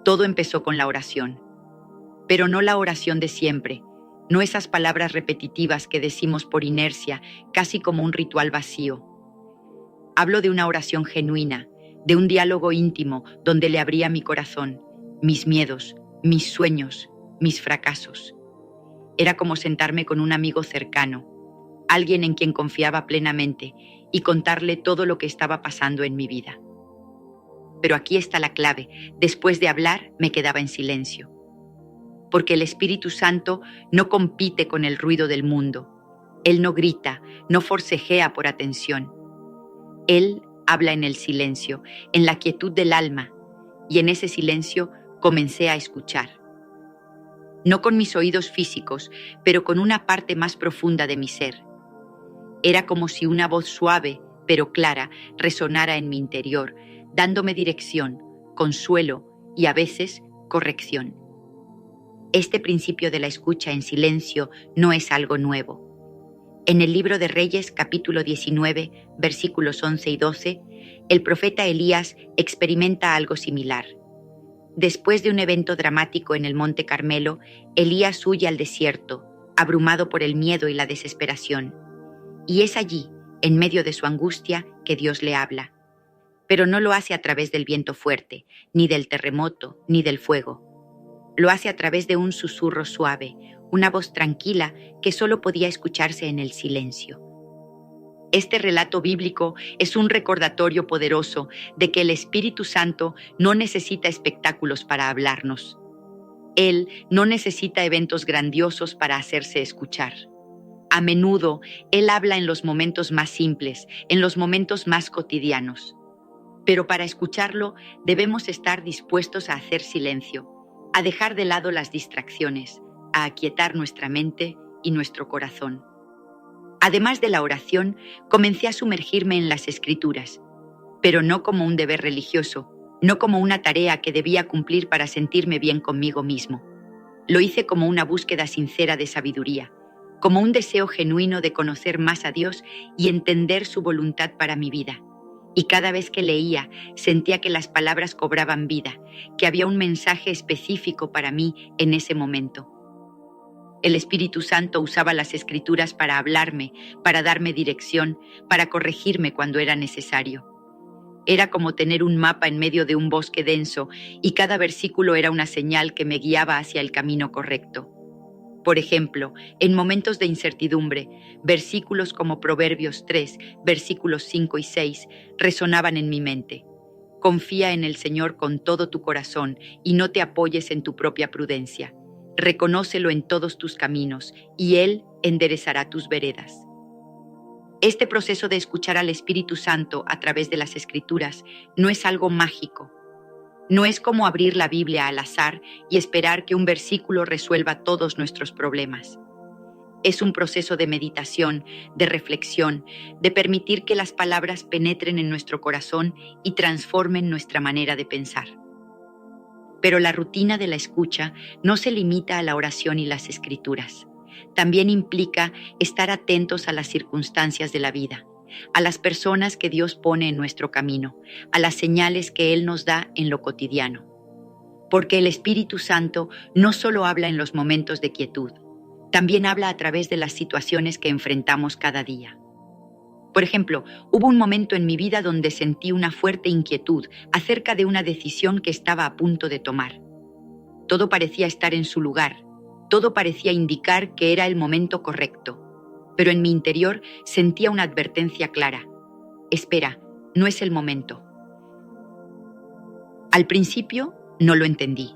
Todo empezó con la oración, pero no la oración de siempre, no esas palabras repetitivas que decimos por inercia, casi como un ritual vacío. Hablo de una oración genuina, de un diálogo íntimo donde le abría mi corazón, mis miedos, mis sueños, mis fracasos. Era como sentarme con un amigo cercano, alguien en quien confiaba plenamente, y contarle todo lo que estaba pasando en mi vida. Pero aquí está la clave: después de hablar me quedaba en silencio. Porque el Espíritu Santo no compite con el ruido del mundo. Él no grita, no forcejea por atención. Él habla en el silencio, en la quietud del alma, y en ese silencio comencé a escuchar. No con mis oídos físicos, pero con una parte más profunda de mi ser. Era como si una voz suave, pero clara, resonara en mi interior, dándome dirección, consuelo y a veces corrección. Este principio de la escucha en silencio no es algo nuevo. En el libro de Reyes, capítulo 19, versículos 11 y 12, el profeta Elías experimenta algo similar. Después de un evento dramático en el Monte Carmelo, Elías huye al desierto, abrumado por el miedo y la desesperación. Y es allí, en medio de su angustia, que Dios le habla. Pero no lo hace a través del viento fuerte, ni del terremoto, ni del fuego. Lo hace a través de un susurro suave, una voz tranquila que solo podía escucharse en el silencio. Este relato bíblico es un recordatorio poderoso de que el Espíritu Santo no necesita espectáculos para hablarnos. Él no necesita eventos grandiosos para hacerse escuchar. A menudo, Él habla en los momentos más simples, en los momentos más cotidianos. Pero para escucharlo, debemos estar dispuestos a hacer silencio, a dejar de lado las distracciones, a aquietar nuestra mente y nuestro corazón. Además de la oración, comencé a sumergirme en las Escrituras, pero no como un deber religioso, no como una tarea que debía cumplir para sentirme bien conmigo mismo. Lo hice como una búsqueda sincera de sabiduría, como un deseo genuino de conocer más a Dios y entender su voluntad para mi vida. Y cada vez que leía, sentía que las palabras cobraban vida, que había un mensaje específico para mí en ese momento. El Espíritu Santo usaba las Escrituras para hablarme, para darme dirección, para corregirme cuando era necesario. Era como tener un mapa en medio de un bosque denso y cada versículo era una señal que me guiaba hacia el camino correcto. Por ejemplo, en momentos de incertidumbre, versículos como Proverbios 3, versículos 5 y 6 resonaban en mi mente. Confía en el Señor con todo tu corazón y no te apoyes en tu propia prudencia. Reconócelo en todos tus caminos y Él enderezará tus veredas. Este proceso de escuchar al Espíritu Santo a través de las Escrituras no es algo mágico. No es como abrir la Biblia al azar y esperar que un versículo resuelva todos nuestros problemas. Es un proceso de meditación, de reflexión, de permitir que las palabras penetren en nuestro corazón y transformen nuestra manera de pensar. Pero la rutina de la escucha no se limita a la oración y las Escrituras. También implica estar atentos a las circunstancias de la vida, a las personas que Dios pone en nuestro camino, a las señales que Él nos da en lo cotidiano. Porque el Espíritu Santo no solo habla en los momentos de quietud, también habla a través de las situaciones que enfrentamos cada día. Por ejemplo, hubo un momento en mi vida donde sentí una fuerte inquietud acerca de una decisión que estaba a punto de tomar. Todo parecía estar en su lugar, todo parecía indicar que era el momento correcto, pero en mi interior sentía una advertencia clara. espera, no es el momento. Al principio no lo entendí.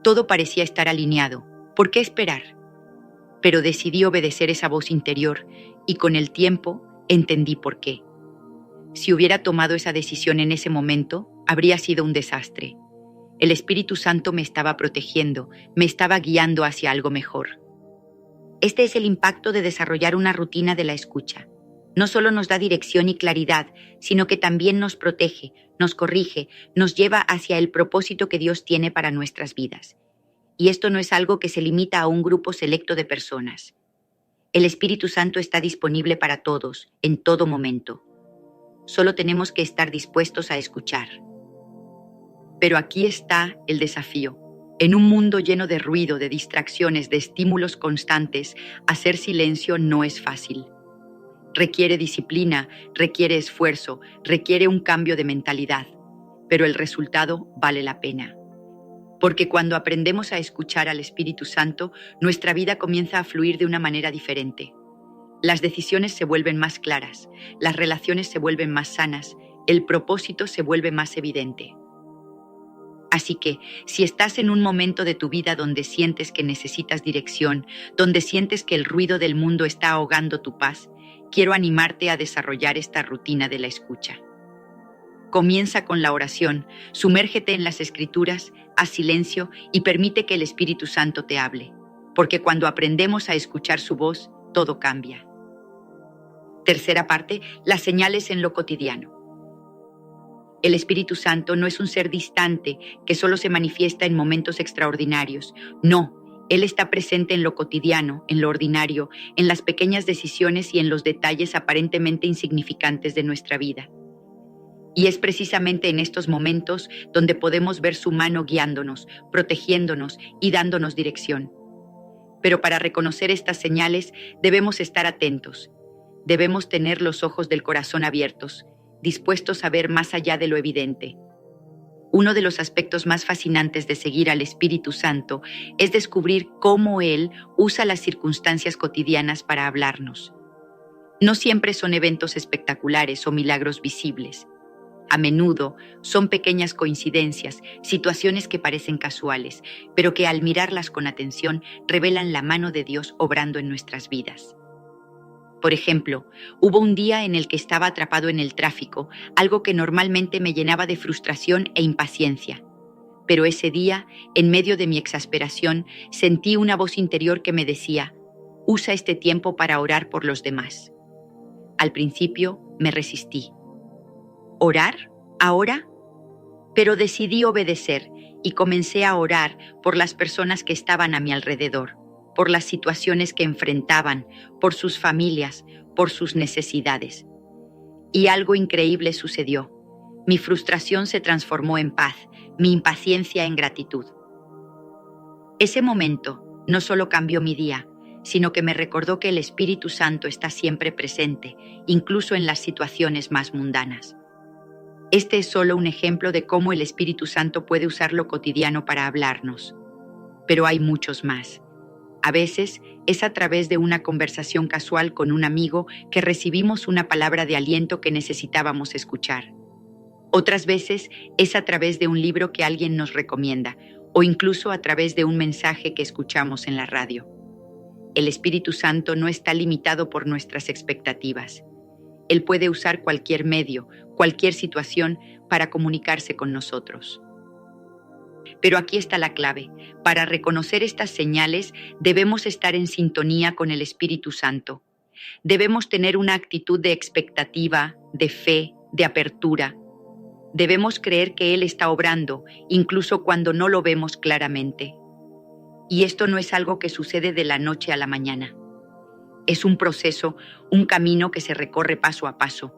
Todo parecía estar alineado. ¿Por qué esperar? Pero decidí obedecer esa voz interior y con el tiempo entendí por qué. Si hubiera tomado esa decisión en ese momento, habría sido un desastre. El Espíritu Santo me estaba protegiendo, me estaba guiando hacia algo mejor. Este es el impacto de desarrollar una rutina de la escucha. No solo nos da dirección y claridad, sino que también nos protege, nos corrige, nos lleva hacia el propósito que Dios tiene para nuestras vidas. Y esto no es algo que se limita a un grupo selecto de personas. El Espíritu Santo está disponible para todos, en todo momento. Solo tenemos que estar dispuestos a escuchar. Pero aquí está el desafío. En un mundo lleno de ruido, de distracciones, de estímulos constantes, hacer silencio no es fácil. Requiere disciplina, requiere esfuerzo, requiere un cambio de mentalidad, pero el resultado vale la pena. Porque cuando aprendemos a escuchar al Espíritu Santo, nuestra vida comienza a fluir de una manera diferente. Las decisiones se vuelven más claras, las relaciones se vuelven más sanas, el propósito se vuelve más evidente. Así que, si estás en un momento de tu vida donde sientes que necesitas dirección, donde sientes que el ruido del mundo está ahogando tu paz, quiero animarte a desarrollar esta rutina de la escucha. Comienza con la oración, sumérgete en las Escrituras, haz silencio y permite que el Espíritu Santo te hable, porque cuando aprendemos a escuchar su voz, todo cambia. Tercera parte, las señales en lo cotidiano. El Espíritu Santo no es un ser distante que solo se manifiesta en momentos extraordinarios. No, Él está presente en lo cotidiano, en lo ordinario, en las pequeñas decisiones y en los detalles aparentemente insignificantes de nuestra vida. Y es precisamente en estos momentos donde podemos ver su mano guiándonos, protegiéndonos y dándonos dirección. Pero para reconocer estas señales debemos estar atentos. Debemos tener los ojos del corazón abiertos, dispuestos a ver más allá de lo evidente. Uno de los aspectos más fascinantes de seguir al Espíritu Santo es descubrir cómo Él usa las circunstancias cotidianas para hablarnos. No siempre son eventos espectaculares o milagros visibles. A menudo son pequeñas coincidencias, situaciones que parecen casuales, pero que al mirarlas con atención revelan la mano de Dios obrando en nuestras vidas. Por ejemplo, hubo un día en el que estaba atrapado en el tráfico, algo que normalmente me llenaba de frustración e impaciencia. Pero ese día, en medio de mi exasperación, sentí una voz interior que me decía: usa este tiempo para orar por los demás. Al principio me resistí. ¿Orar? ¿Ahora? Pero decidí obedecer y comencé a orar por las personas que estaban a mi alrededor, por las situaciones que enfrentaban, por sus familias, por sus necesidades. Y algo increíble sucedió. Mi frustración se transformó en paz, mi impaciencia en gratitud. Ese momento no solo cambió mi día, sino que me recordó que el Espíritu Santo está siempre presente, incluso en las situaciones más mundanas. Este es solo un ejemplo de cómo el Espíritu Santo puede usar lo cotidiano para hablarnos. Pero hay muchos más. A veces es a través de una conversación casual con un amigo que recibimos una palabra de aliento que necesitábamos escuchar. Otras veces es a través de un libro que alguien nos recomienda o incluso a través de un mensaje que escuchamos en la radio. El Espíritu Santo no está limitado por nuestras expectativas. Él puede usar cualquier medio, cualquier situación para comunicarse con nosotros. Pero aquí está la clave. Para reconocer estas señales, debemos estar en sintonía con el Espíritu Santo. Debemos tener una actitud de expectativa, de fe, de apertura. Debemos creer que Él está obrando, incluso cuando no lo vemos claramente. Y esto no es algo que sucede de la noche a la mañana. Es un proceso, un camino que se recorre paso a paso.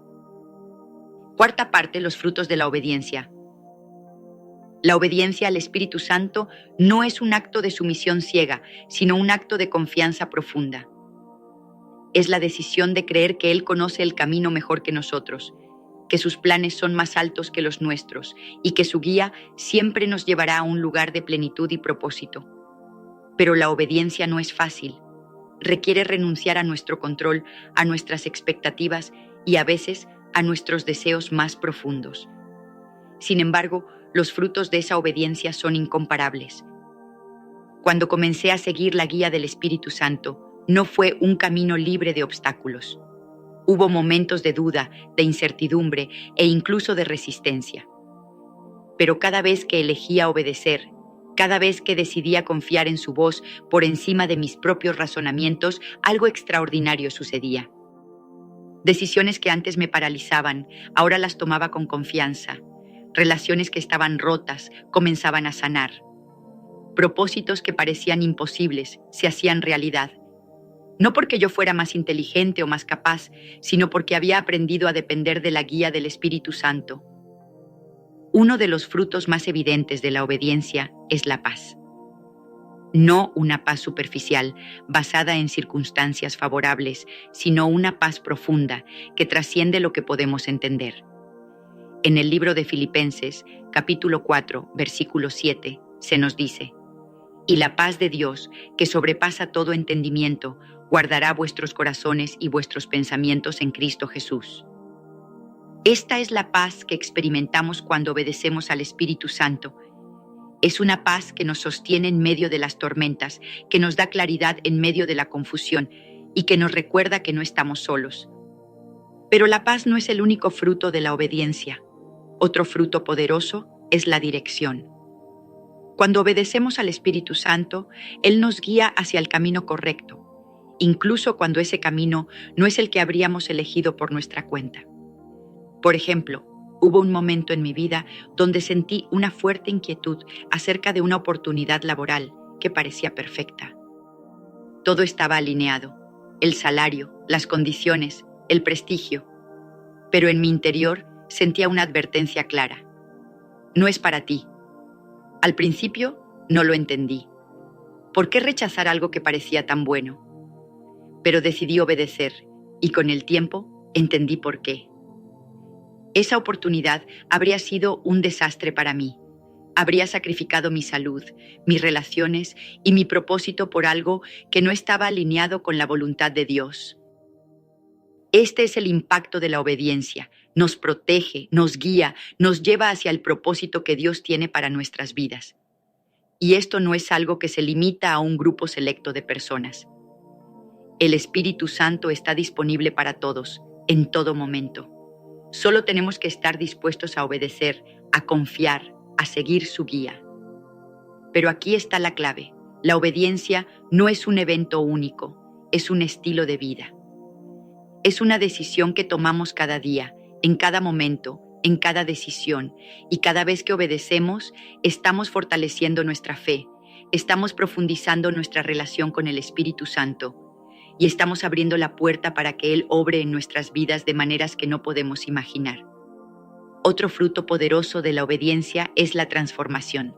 Cuarta parte, los frutos de la obediencia. La obediencia al Espíritu Santo no es un acto de sumisión ciega, sino un acto de confianza profunda. Es la decisión de creer que Él conoce el camino mejor que nosotros, que sus planes son más altos que los nuestros y que su guía siempre nos llevará a un lugar de plenitud y propósito. Pero la obediencia no es fácil. Requiere renunciar a nuestro control, a nuestras expectativas y a veces a nuestros deseos más profundos. Sin embargo, los frutos de esa obediencia son incomparables. Cuando comencé a seguir la guía del Espíritu Santo, no fue un camino libre de obstáculos. Hubo momentos de duda, de incertidumbre e incluso de resistencia. Pero cada vez que elegía obedecer, cada vez que decidía confiar en su voz por encima de mis propios razonamientos, algo extraordinario sucedía. Decisiones que antes me paralizaban, ahora las tomaba con confianza. Relaciones que estaban rotas comenzaban a sanar. Propósitos que parecían imposibles se hacían realidad. No porque yo fuera más inteligente o más capaz, sino porque había aprendido a depender de la guía del Espíritu Santo. Uno de los frutos más evidentes de la obediencia es la paz. No una paz superficial, basada en circunstancias favorables, sino una paz profunda que trasciende lo que podemos entender. En el libro de Filipenses, capítulo 4, versículo 7, se nos dice: «Y la paz de Dios, que sobrepasa todo entendimiento, guardará vuestros corazones y vuestros pensamientos en Cristo Jesús». Esta es la paz que experimentamos cuando obedecemos al Espíritu Santo. Es una paz que nos sostiene en medio de las tormentas, que nos da claridad en medio de la confusión y que nos recuerda que no estamos solos. Pero la paz no es el único fruto de la obediencia. Otro fruto poderoso es la dirección. Cuando obedecemos al Espíritu Santo, Él nos guía hacia el camino correcto, incluso cuando ese camino no es el que habríamos elegido por nuestra cuenta. Por ejemplo, hubo un momento en mi vida donde sentí una fuerte inquietud acerca de una oportunidad laboral que parecía perfecta. Todo estaba alineado: el salario, las condiciones, el prestigio. Pero en mi interior sentía una advertencia clara: no es para ti. Al principio no lo entendí. ¿Por qué rechazar algo que parecía tan bueno? Pero decidí obedecer y con el tiempo entendí por qué. Esa oportunidad habría sido un desastre para mí. Habría sacrificado mi salud, mis relaciones y mi propósito por algo que no estaba alineado con la voluntad de Dios. Este es el impacto de la obediencia. Nos protege, nos guía, nos lleva hacia el propósito que Dios tiene para nuestras vidas. Y esto no es algo que se limita a un grupo selecto de personas. El Espíritu Santo está disponible para todos, en todo momento. Solo tenemos que estar dispuestos a obedecer, a confiar, a seguir su guía. Pero aquí está la clave. La obediencia no es un evento único, es un estilo de vida. Es una decisión que tomamos cada día, en cada momento, en cada decisión, y cada vez que obedecemos, estamos fortaleciendo nuestra fe, estamos profundizando nuestra relación con el Espíritu Santo, y estamos abriendo la puerta para que Él obre en nuestras vidas de maneras que no podemos imaginar. Otro fruto poderoso de la obediencia es la transformación.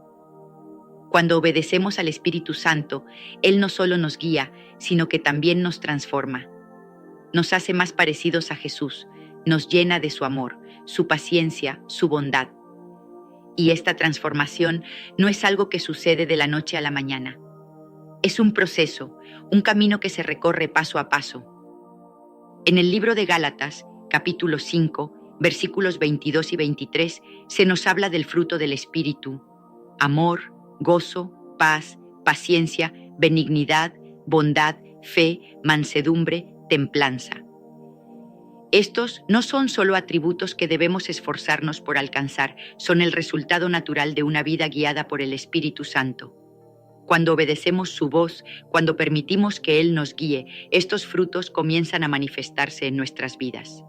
Cuando obedecemos al Espíritu Santo, Él no solo nos guía, sino que también nos transforma. Nos hace más parecidos a Jesús, nos llena de su amor, su paciencia, su bondad. Y esta transformación no es algo que sucede de la noche a la mañana. Es un proceso, un camino que se recorre paso a paso. En el libro de Gálatas, capítulo 5, versículos 22 y 23, se nos habla del fruto del Espíritu: amor, gozo, paz, paciencia, benignidad, bondad, fe, mansedumbre, templanza. Estos no son solo atributos que debemos esforzarnos por alcanzar, son el resultado natural de una vida guiada por el Espíritu Santo. Cuando obedecemos su voz, cuando permitimos que Él nos guíe, estos frutos comienzan a manifestarse en nuestras vidas.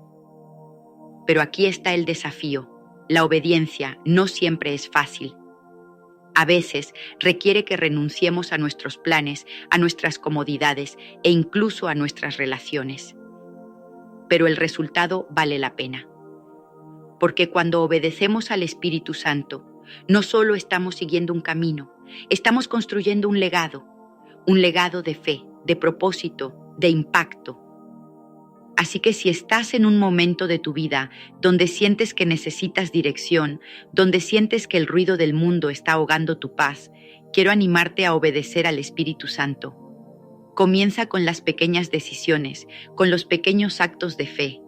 Pero aquí está el desafío. La obediencia no siempre es fácil. A veces requiere que renunciemos a nuestros planes, a nuestras comodidades e incluso a nuestras relaciones. Pero el resultado vale la pena. Porque cuando obedecemos al Espíritu Santo, no solo estamos siguiendo un camino, estamos construyendo un legado de fe, de propósito, de impacto. Así que si estás en un momento de tu vida donde sientes que necesitas dirección, donde sientes que el ruido del mundo está ahogando tu paz, quiero animarte a obedecer al Espíritu Santo. Comienza con las pequeñas decisiones, con los pequeños actos de fe.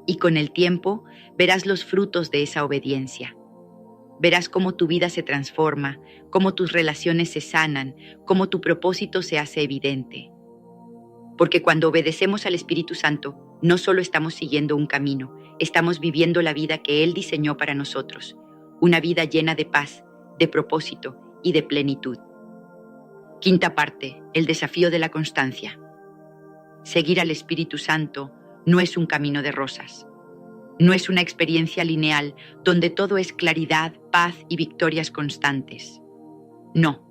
Y con el tiempo verás los frutos de esa obediencia. Verás cómo tu vida se transforma, cómo tus relaciones se sanan, cómo tu propósito se hace evidente. Porque cuando obedecemos al Espíritu Santo, no solo estamos siguiendo un camino, estamos viviendo la vida que Él diseñó para nosotros, una vida llena de paz, de propósito y de plenitud. Quinta parte, el desafío de la constancia. Seguir al Espíritu Santo no es un camino de rosas. No es una experiencia lineal donde todo es claridad, paz y victorias constantes. No.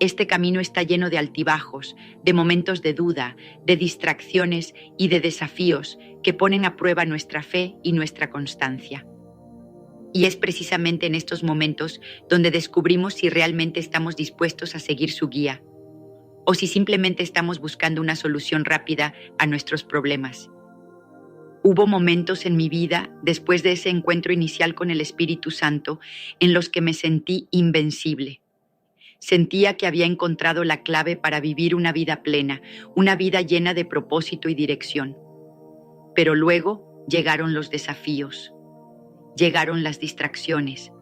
Este camino está lleno de altibajos, de momentos de duda, de distracciones y de desafíos que ponen a prueba nuestra fe y nuestra constancia. Y es precisamente en estos momentos donde descubrimos si realmente estamos dispuestos a seguir su guía o si simplemente estamos buscando una solución rápida a nuestros problemas. Hubo momentos en mi vida, después de ese encuentro inicial con el Espíritu Santo, en los que me sentí invencible. Sentía que había encontrado la clave para vivir una vida plena, una vida llena de propósito y dirección. Pero luego llegaron los desafíos, llegaron las distracciones,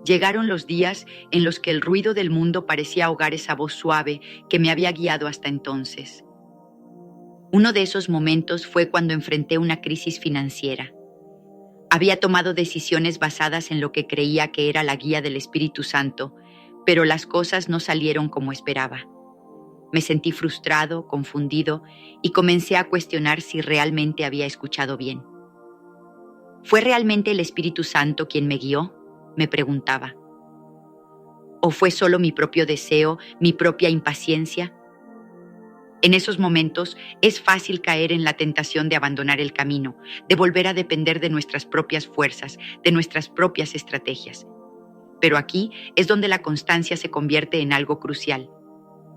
llegaron los días en los que el ruido del mundo parecía ahogar esa voz suave que me había guiado hasta entonces. Uno de esos momentos fue cuando enfrenté una crisis financiera. Había tomado decisiones basadas en lo que creía que era la guía del Espíritu Santo, pero las cosas no salieron como esperaba. Me sentí frustrado, confundido y comencé a cuestionar si realmente había escuchado bien. ¿Fue realmente el Espíritu Santo quien me guió?, me preguntaba. ¿O fue solo mi propio deseo, mi propia impaciencia? En esos momentos es fácil caer en la tentación de abandonar el camino, de volver a depender de nuestras propias fuerzas, de nuestras propias estrategias. Pero aquí es donde la constancia se convierte en algo crucial,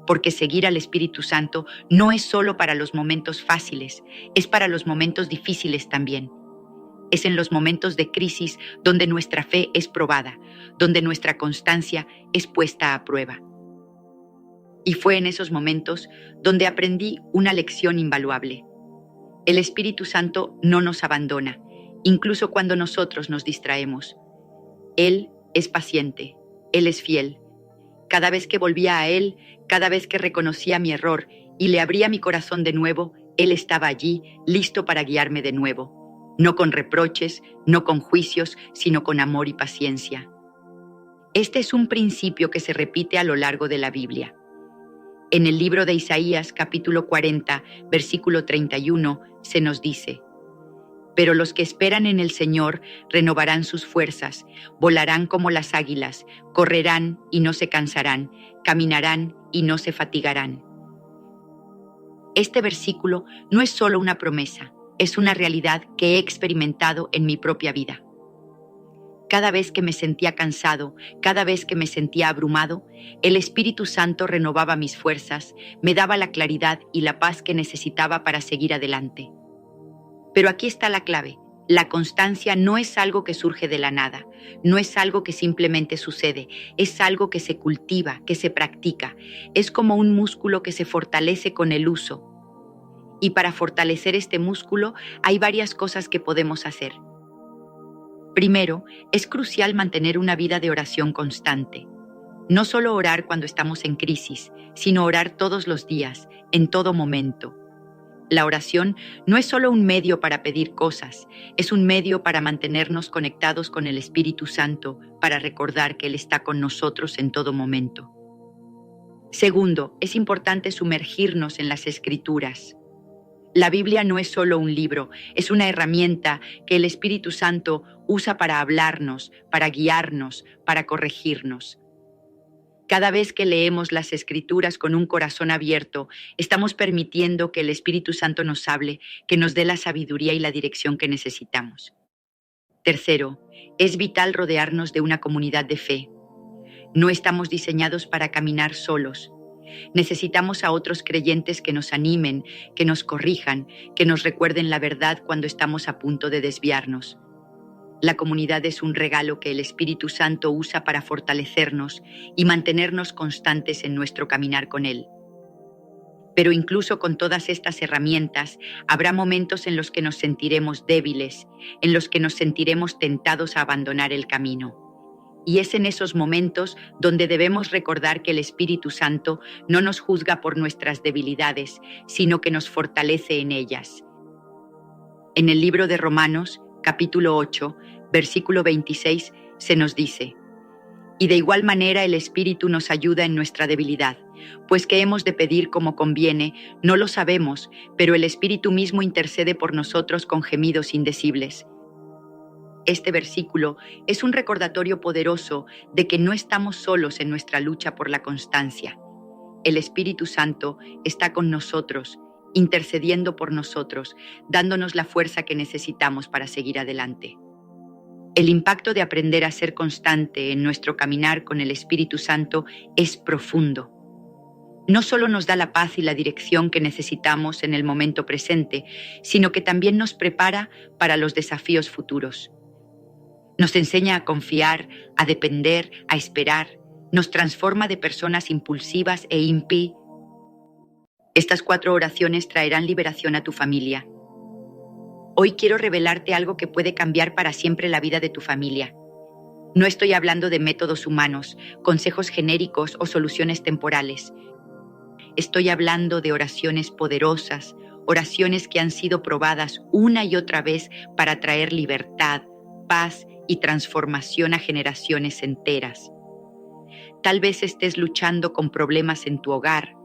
porque seguir al Espíritu Santo no es solo para los momentos fáciles, es para los momentos difíciles también. Es en los momentos de crisis donde nuestra fe es probada, donde nuestra constancia es puesta a prueba. Y fue en esos momentos donde aprendí una lección invaluable. El Espíritu Santo no nos abandona, incluso cuando nosotros nos distraemos. Él es paciente, Él es fiel. Cada vez que volvía a Él, cada vez que reconocía mi error y le abría mi corazón de nuevo, Él estaba allí, listo para guiarme de nuevo. No con reproches, no con juicios, sino con amor y paciencia. Este es un principio que se repite a lo largo de la Biblia. En el libro de Isaías, capítulo 40, versículo 31, se nos dice: Pero los que esperan en el Señor renovarán sus fuerzas, volarán como las águilas, correrán y no se cansarán, caminarán y no se fatigarán. Este versículo no es solo una promesa, es una realidad que he experimentado en mi propia vida. Cada vez que me sentía cansado, cada vez que me sentía abrumado, el Espíritu Santo renovaba mis fuerzas, me daba la claridad y la paz que necesitaba para seguir adelante. Pero aquí está la clave. La constancia no es algo que surge de la nada, no es algo que simplemente sucede, es algo que se cultiva, que se practica. Es como un músculo que se fortalece con el uso. Y para fortalecer este músculo hay varias cosas que podemos hacer. Primero, es crucial mantener una vida de oración constante. No solo orar cuando estamos en crisis, sino orar todos los días, en todo momento. La oración no es solo un medio para pedir cosas, es un medio para mantenernos conectados con el Espíritu Santo, para recordar que Él está con nosotros en todo momento. Segundo, es importante sumergirnos en las Escrituras. La Biblia no es solo un libro, es una herramienta que el Espíritu Santo usa para hablarnos, para guiarnos, para corregirnos. Cada vez que leemos las Escrituras con un corazón abierto, estamos permitiendo que el Espíritu Santo nos hable, que nos dé la sabiduría y la dirección que necesitamos. Tercero, es vital rodearnos de una comunidad de fe. No estamos diseñados para caminar solos. Necesitamos a otros creyentes que nos animen, que nos corrijan, que nos recuerden la verdad cuando estamos a punto de desviarnos. La comunidad es un regalo que el Espíritu Santo usa para fortalecernos y mantenernos constantes en nuestro caminar con Él. Pero incluso con todas estas herramientas, habrá momentos en los que nos sentiremos débiles, en los que nos sentiremos tentados a abandonar el camino. Y es en esos momentos donde debemos recordar que el Espíritu Santo no nos juzga por nuestras debilidades, sino que nos fortalece en ellas. En el libro de Romanos, capítulo 8, versículo 26, se nos dice: y de igual manera el Espíritu nos ayuda en nuestra debilidad, pues que hemos de pedir como conviene, no lo sabemos, pero el Espíritu mismo intercede por nosotros con gemidos indecibles. Este versículo es un recordatorio poderoso de que no estamos solos en nuestra lucha por la constancia. El Espíritu Santo está con nosotros, intercediendo por nosotros, dándonos la fuerza que necesitamos para seguir adelante. El impacto de aprender a ser constante en nuestro caminar con el Espíritu Santo es profundo. No solo nos da la paz y la dirección que necesitamos en el momento presente, sino que también nos prepara para los desafíos futuros. Nos enseña a confiar, a depender, a esperar. Nos transforma de personas impulsivas e impí. Estas 4 oraciones traerán liberación a tu familia. Hoy quiero revelarte algo que puede cambiar para siempre la vida de tu familia. No estoy hablando de métodos humanos, consejos genéricos o soluciones temporales. Estoy hablando de oraciones poderosas, oraciones que han sido probadas una y otra vez para traer libertad, paz y transformación a generaciones enteras. Tal vez estés luchando con problemas en tu hogar,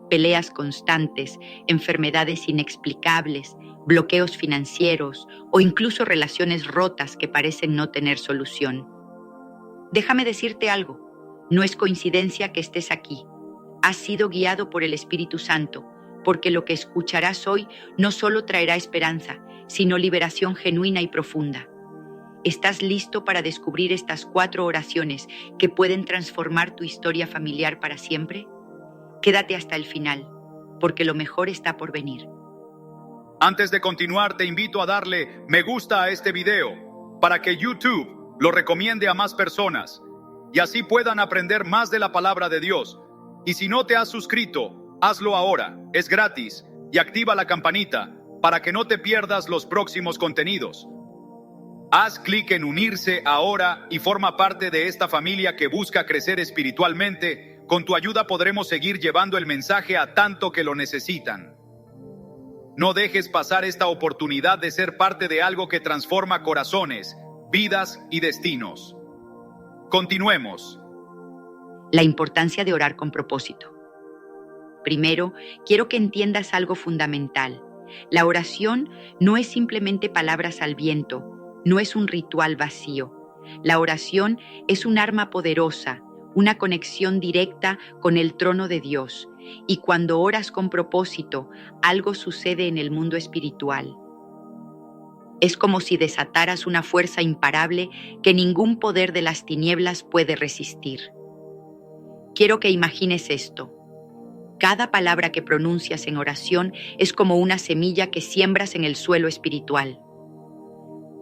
peleas constantes, enfermedades inexplicables, bloqueos financieros o incluso relaciones rotas que parecen no tener solución. Déjame decirte algo, no es coincidencia que estés aquí. Has sido guiado por el Espíritu Santo, porque lo que escucharás hoy no solo traerá esperanza, sino liberación genuina y profunda. ¿Estás listo para descubrir estas 4 oraciones que pueden transformar tu historia familiar para siempre? Quédate hasta el final, porque lo mejor está por venir. Antes de continuar, te invito a darle me gusta a este video para que YouTube lo recomiende a más personas y así puedan aprender más de la palabra de Dios. Y si no te has suscrito, hazlo ahora, es gratis, y activa la campanita para que no te pierdas los próximos contenidos. Haz clic en unirse ahora y forma parte de esta familia que busca crecer espiritualmente. Con tu ayuda podremos seguir llevando el mensaje a tanto que lo necesitan. No dejes pasar esta oportunidad de ser parte de algo que transforma corazones, vidas y destinos. Continuemos. La importancia de orar con propósito. Primero, quiero que entiendas algo fundamental. La oración no es simplemente palabras al viento, no es un ritual vacío. La oración es un arma poderosa, una conexión directa con el trono de Dios. Y cuando oras con propósito, algo sucede en el mundo espiritual. Es como si desataras una fuerza imparable que ningún poder de las tinieblas puede resistir. Quiero que imagines esto. Cada palabra que pronuncias en oración es como una semilla que siembras en el suelo espiritual.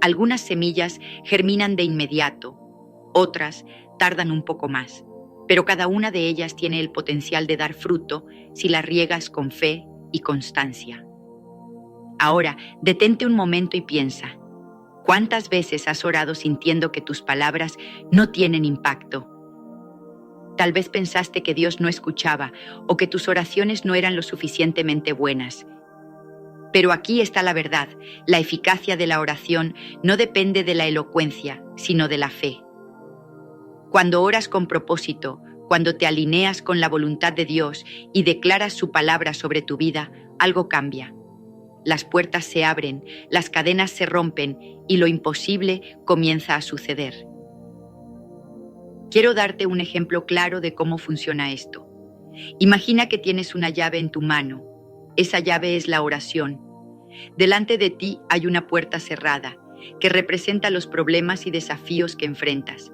Algunas semillas germinan de inmediato, otras tardan un poco más. Pero cada una de ellas tiene el potencial de dar fruto si la riegas con fe y constancia. Ahora, detente un momento y piensa, ¿cuántas veces has orado sintiendo que tus palabras no tienen impacto? Tal vez pensaste que Dios no escuchaba o que tus oraciones no eran lo suficientemente buenas. Pero aquí está la verdad, la eficacia de la oración no depende de la elocuencia, sino de la fe. Cuando oras con propósito, cuando te alineas con la voluntad de Dios y declaras su palabra sobre tu vida, algo cambia. Las puertas se abren, las cadenas se rompen y lo imposible comienza a suceder. Quiero darte un ejemplo claro de cómo funciona esto. Imagina que tienes una llave en tu mano. Esa llave es la oración. Delante de ti hay una puerta cerrada que representa los problemas y desafíos que enfrentas.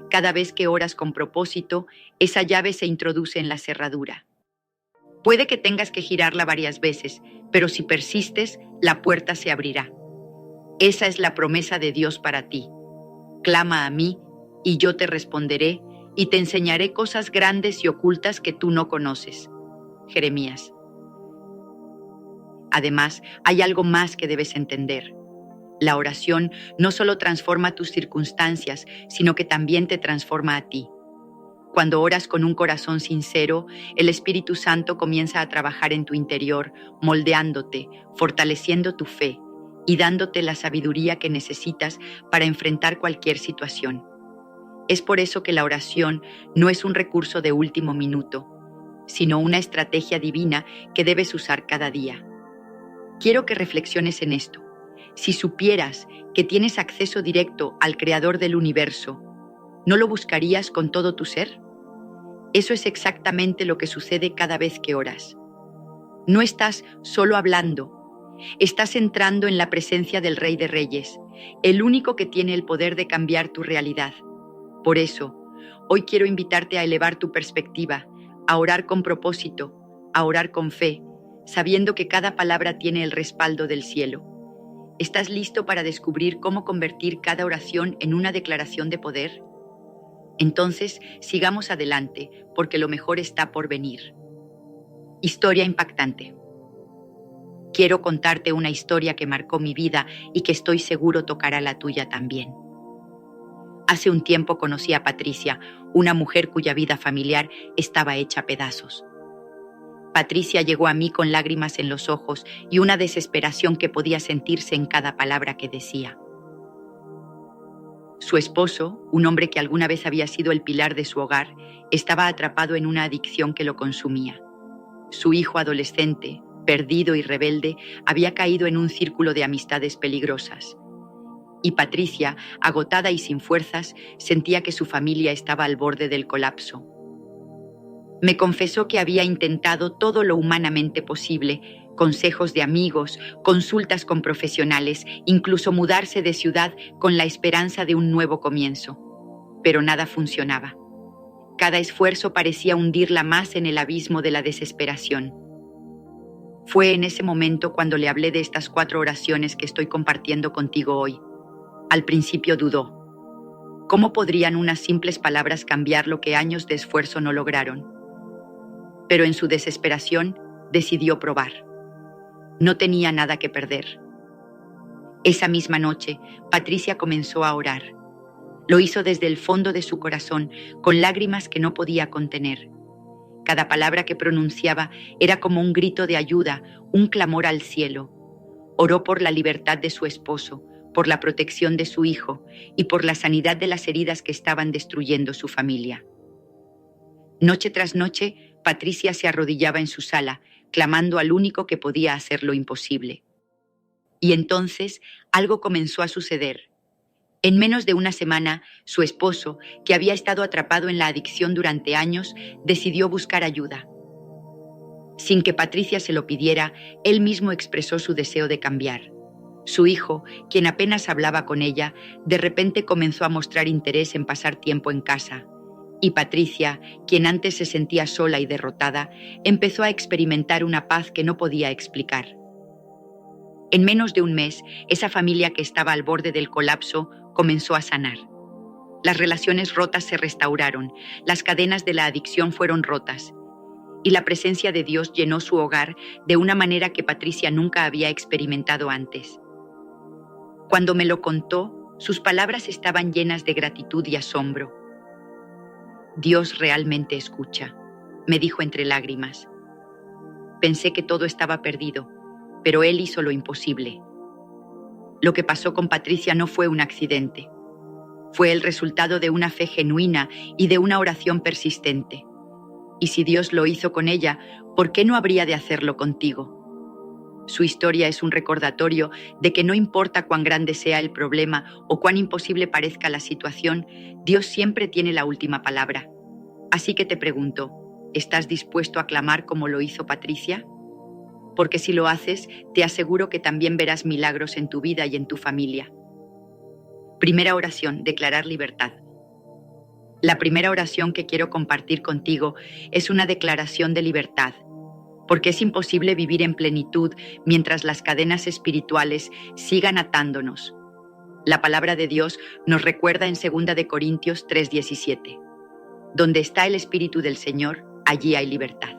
Cada vez que oras con propósito, esa llave se introduce en la cerradura. Puede que tengas que girarla varias veces, pero si persistes, la puerta se abrirá. Esa es la promesa de Dios para ti. Clama a mí, y yo te responderé, y te enseñaré cosas grandes y ocultas que tú no conoces. Jeremías. Además, hay algo más que debes entender. La oración no solo transforma tus circunstancias, sino que también te transforma a ti. Cuando oras con un corazón sincero, el Espíritu Santo comienza a trabajar en tu interior, moldeándote, fortaleciendo tu fe y dándote la sabiduría que necesitas para enfrentar cualquier situación. Es por eso que la oración no es un recurso de último minuto, sino una estrategia divina que debes usar cada día. Quiero que reflexiones en esto. Si supieras que tienes acceso directo al Creador del universo, ¿no lo buscarías con todo tu ser? Eso es exactamente lo que sucede cada vez que oras. No estás solo hablando, estás entrando en la presencia del Rey de Reyes, el único que tiene el poder de cambiar tu realidad. Por eso, hoy quiero invitarte a elevar tu perspectiva, a orar con propósito, a orar con fe, sabiendo que cada palabra tiene el respaldo del cielo. ¿Estás listo para descubrir cómo convertir cada oración en una declaración de poder? Entonces, sigamos adelante, porque lo mejor está por venir. Historia impactante. Quiero contarte una historia que marcó mi vida y que estoy seguro tocará la tuya también. Hace un tiempo conocí a Patricia, una mujer cuya vida familiar estaba hecha a pedazos. Patricia llegó a mí con lágrimas en los ojos y una desesperación que podía sentirse en cada palabra que decía. Su esposo, un hombre que alguna vez había sido el pilar de su hogar, estaba atrapado en una adicción que lo consumía. Su hijo adolescente, perdido y rebelde, había caído en un círculo de amistades peligrosas. Y Patricia, agotada y sin fuerzas, sentía que su familia estaba al borde del colapso. Me confesó que había intentado todo lo humanamente posible, consejos de amigos, consultas con profesionales, incluso mudarse de ciudad con la esperanza de un nuevo comienzo. Pero nada funcionaba. Cada esfuerzo parecía hundirla más en el abismo de la desesperación. Fue en ese momento cuando le hablé de estas 4 oraciones que estoy compartiendo contigo hoy. Al principio dudó. ¿Cómo podrían unas simples palabras cambiar lo que años de esfuerzo no lograron? Pero en su desesperación decidió probar. No tenía nada que perder. Esa misma noche, Patricia comenzó a orar. Lo hizo desde el fondo de su corazón, con lágrimas que no podía contener. Cada palabra que pronunciaba era como un grito de ayuda, un clamor al cielo. Oró por la libertad de su esposo, por la protección de su hijo y por la sanidad de las heridas que estaban destruyendo su familia. Noche tras noche, Patricia se arrodillaba en su sala, clamando al único que podía hacer lo imposible. Y entonces algo comenzó a suceder. En menos de una semana, su esposo, que había estado atrapado en la adicción durante años, decidió buscar ayuda. Sin que Patricia se lo pidiera, él mismo expresó su deseo de cambiar. Su hijo, quien apenas hablaba con ella, de repente comenzó a mostrar interés en pasar tiempo en casa. Y Patricia, quien antes se sentía sola y derrotada, empezó a experimentar una paz que no podía explicar. En menos de un mes, esa familia que estaba al borde del colapso comenzó a sanar. Las relaciones rotas se restauraron, las cadenas de la adicción fueron rotas, y la presencia de Dios llenó su hogar de una manera que Patricia nunca había experimentado antes. Cuando me lo contó, sus palabras estaban llenas de gratitud y asombro. Dios realmente escucha, me dijo entre lágrimas. Pensé que todo estaba perdido, pero Él hizo lo imposible. Lo que pasó con Patricia no fue un accidente. Fue el resultado de una fe genuina y de una oración persistente. Y si Dios lo hizo con ella, ¿por qué no habría de hacerlo contigo? Su historia es un recordatorio de que no importa cuán grande sea el problema o cuán imposible parezca la situación, Dios siempre tiene la última palabra. Así que te pregunto, ¿estás dispuesto a clamar como lo hizo Patricia? Porque si lo haces, te aseguro que también verás milagros en tu vida y en tu familia. Primera oración, declarar libertad. La primera oración que quiero compartir contigo es una declaración de libertad, porque es imposible vivir en plenitud mientras las cadenas espirituales sigan atándonos. La palabra de Dios nos recuerda en 2 Corintios 3:17. Donde está el Espíritu del Señor, allí hay libertad.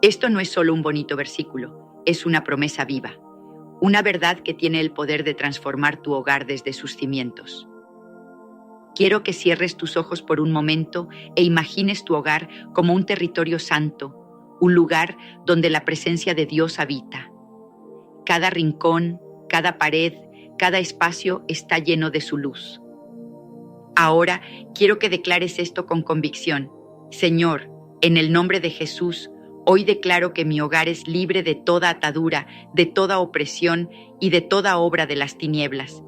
Esto no es solo un bonito versículo, es una promesa viva, una verdad que tiene el poder de transformar tu hogar desde sus cimientos. Quiero que cierres tus ojos por un momento e imagines tu hogar como un territorio santo, un lugar donde la presencia de Dios habita. Cada rincón, cada pared, cada espacio está lleno de su luz. Ahora quiero que declares esto con convicción. Señor, en el nombre de Jesús, hoy declaro que mi hogar es libre de toda atadura, de toda opresión y de toda obra de las tinieblas.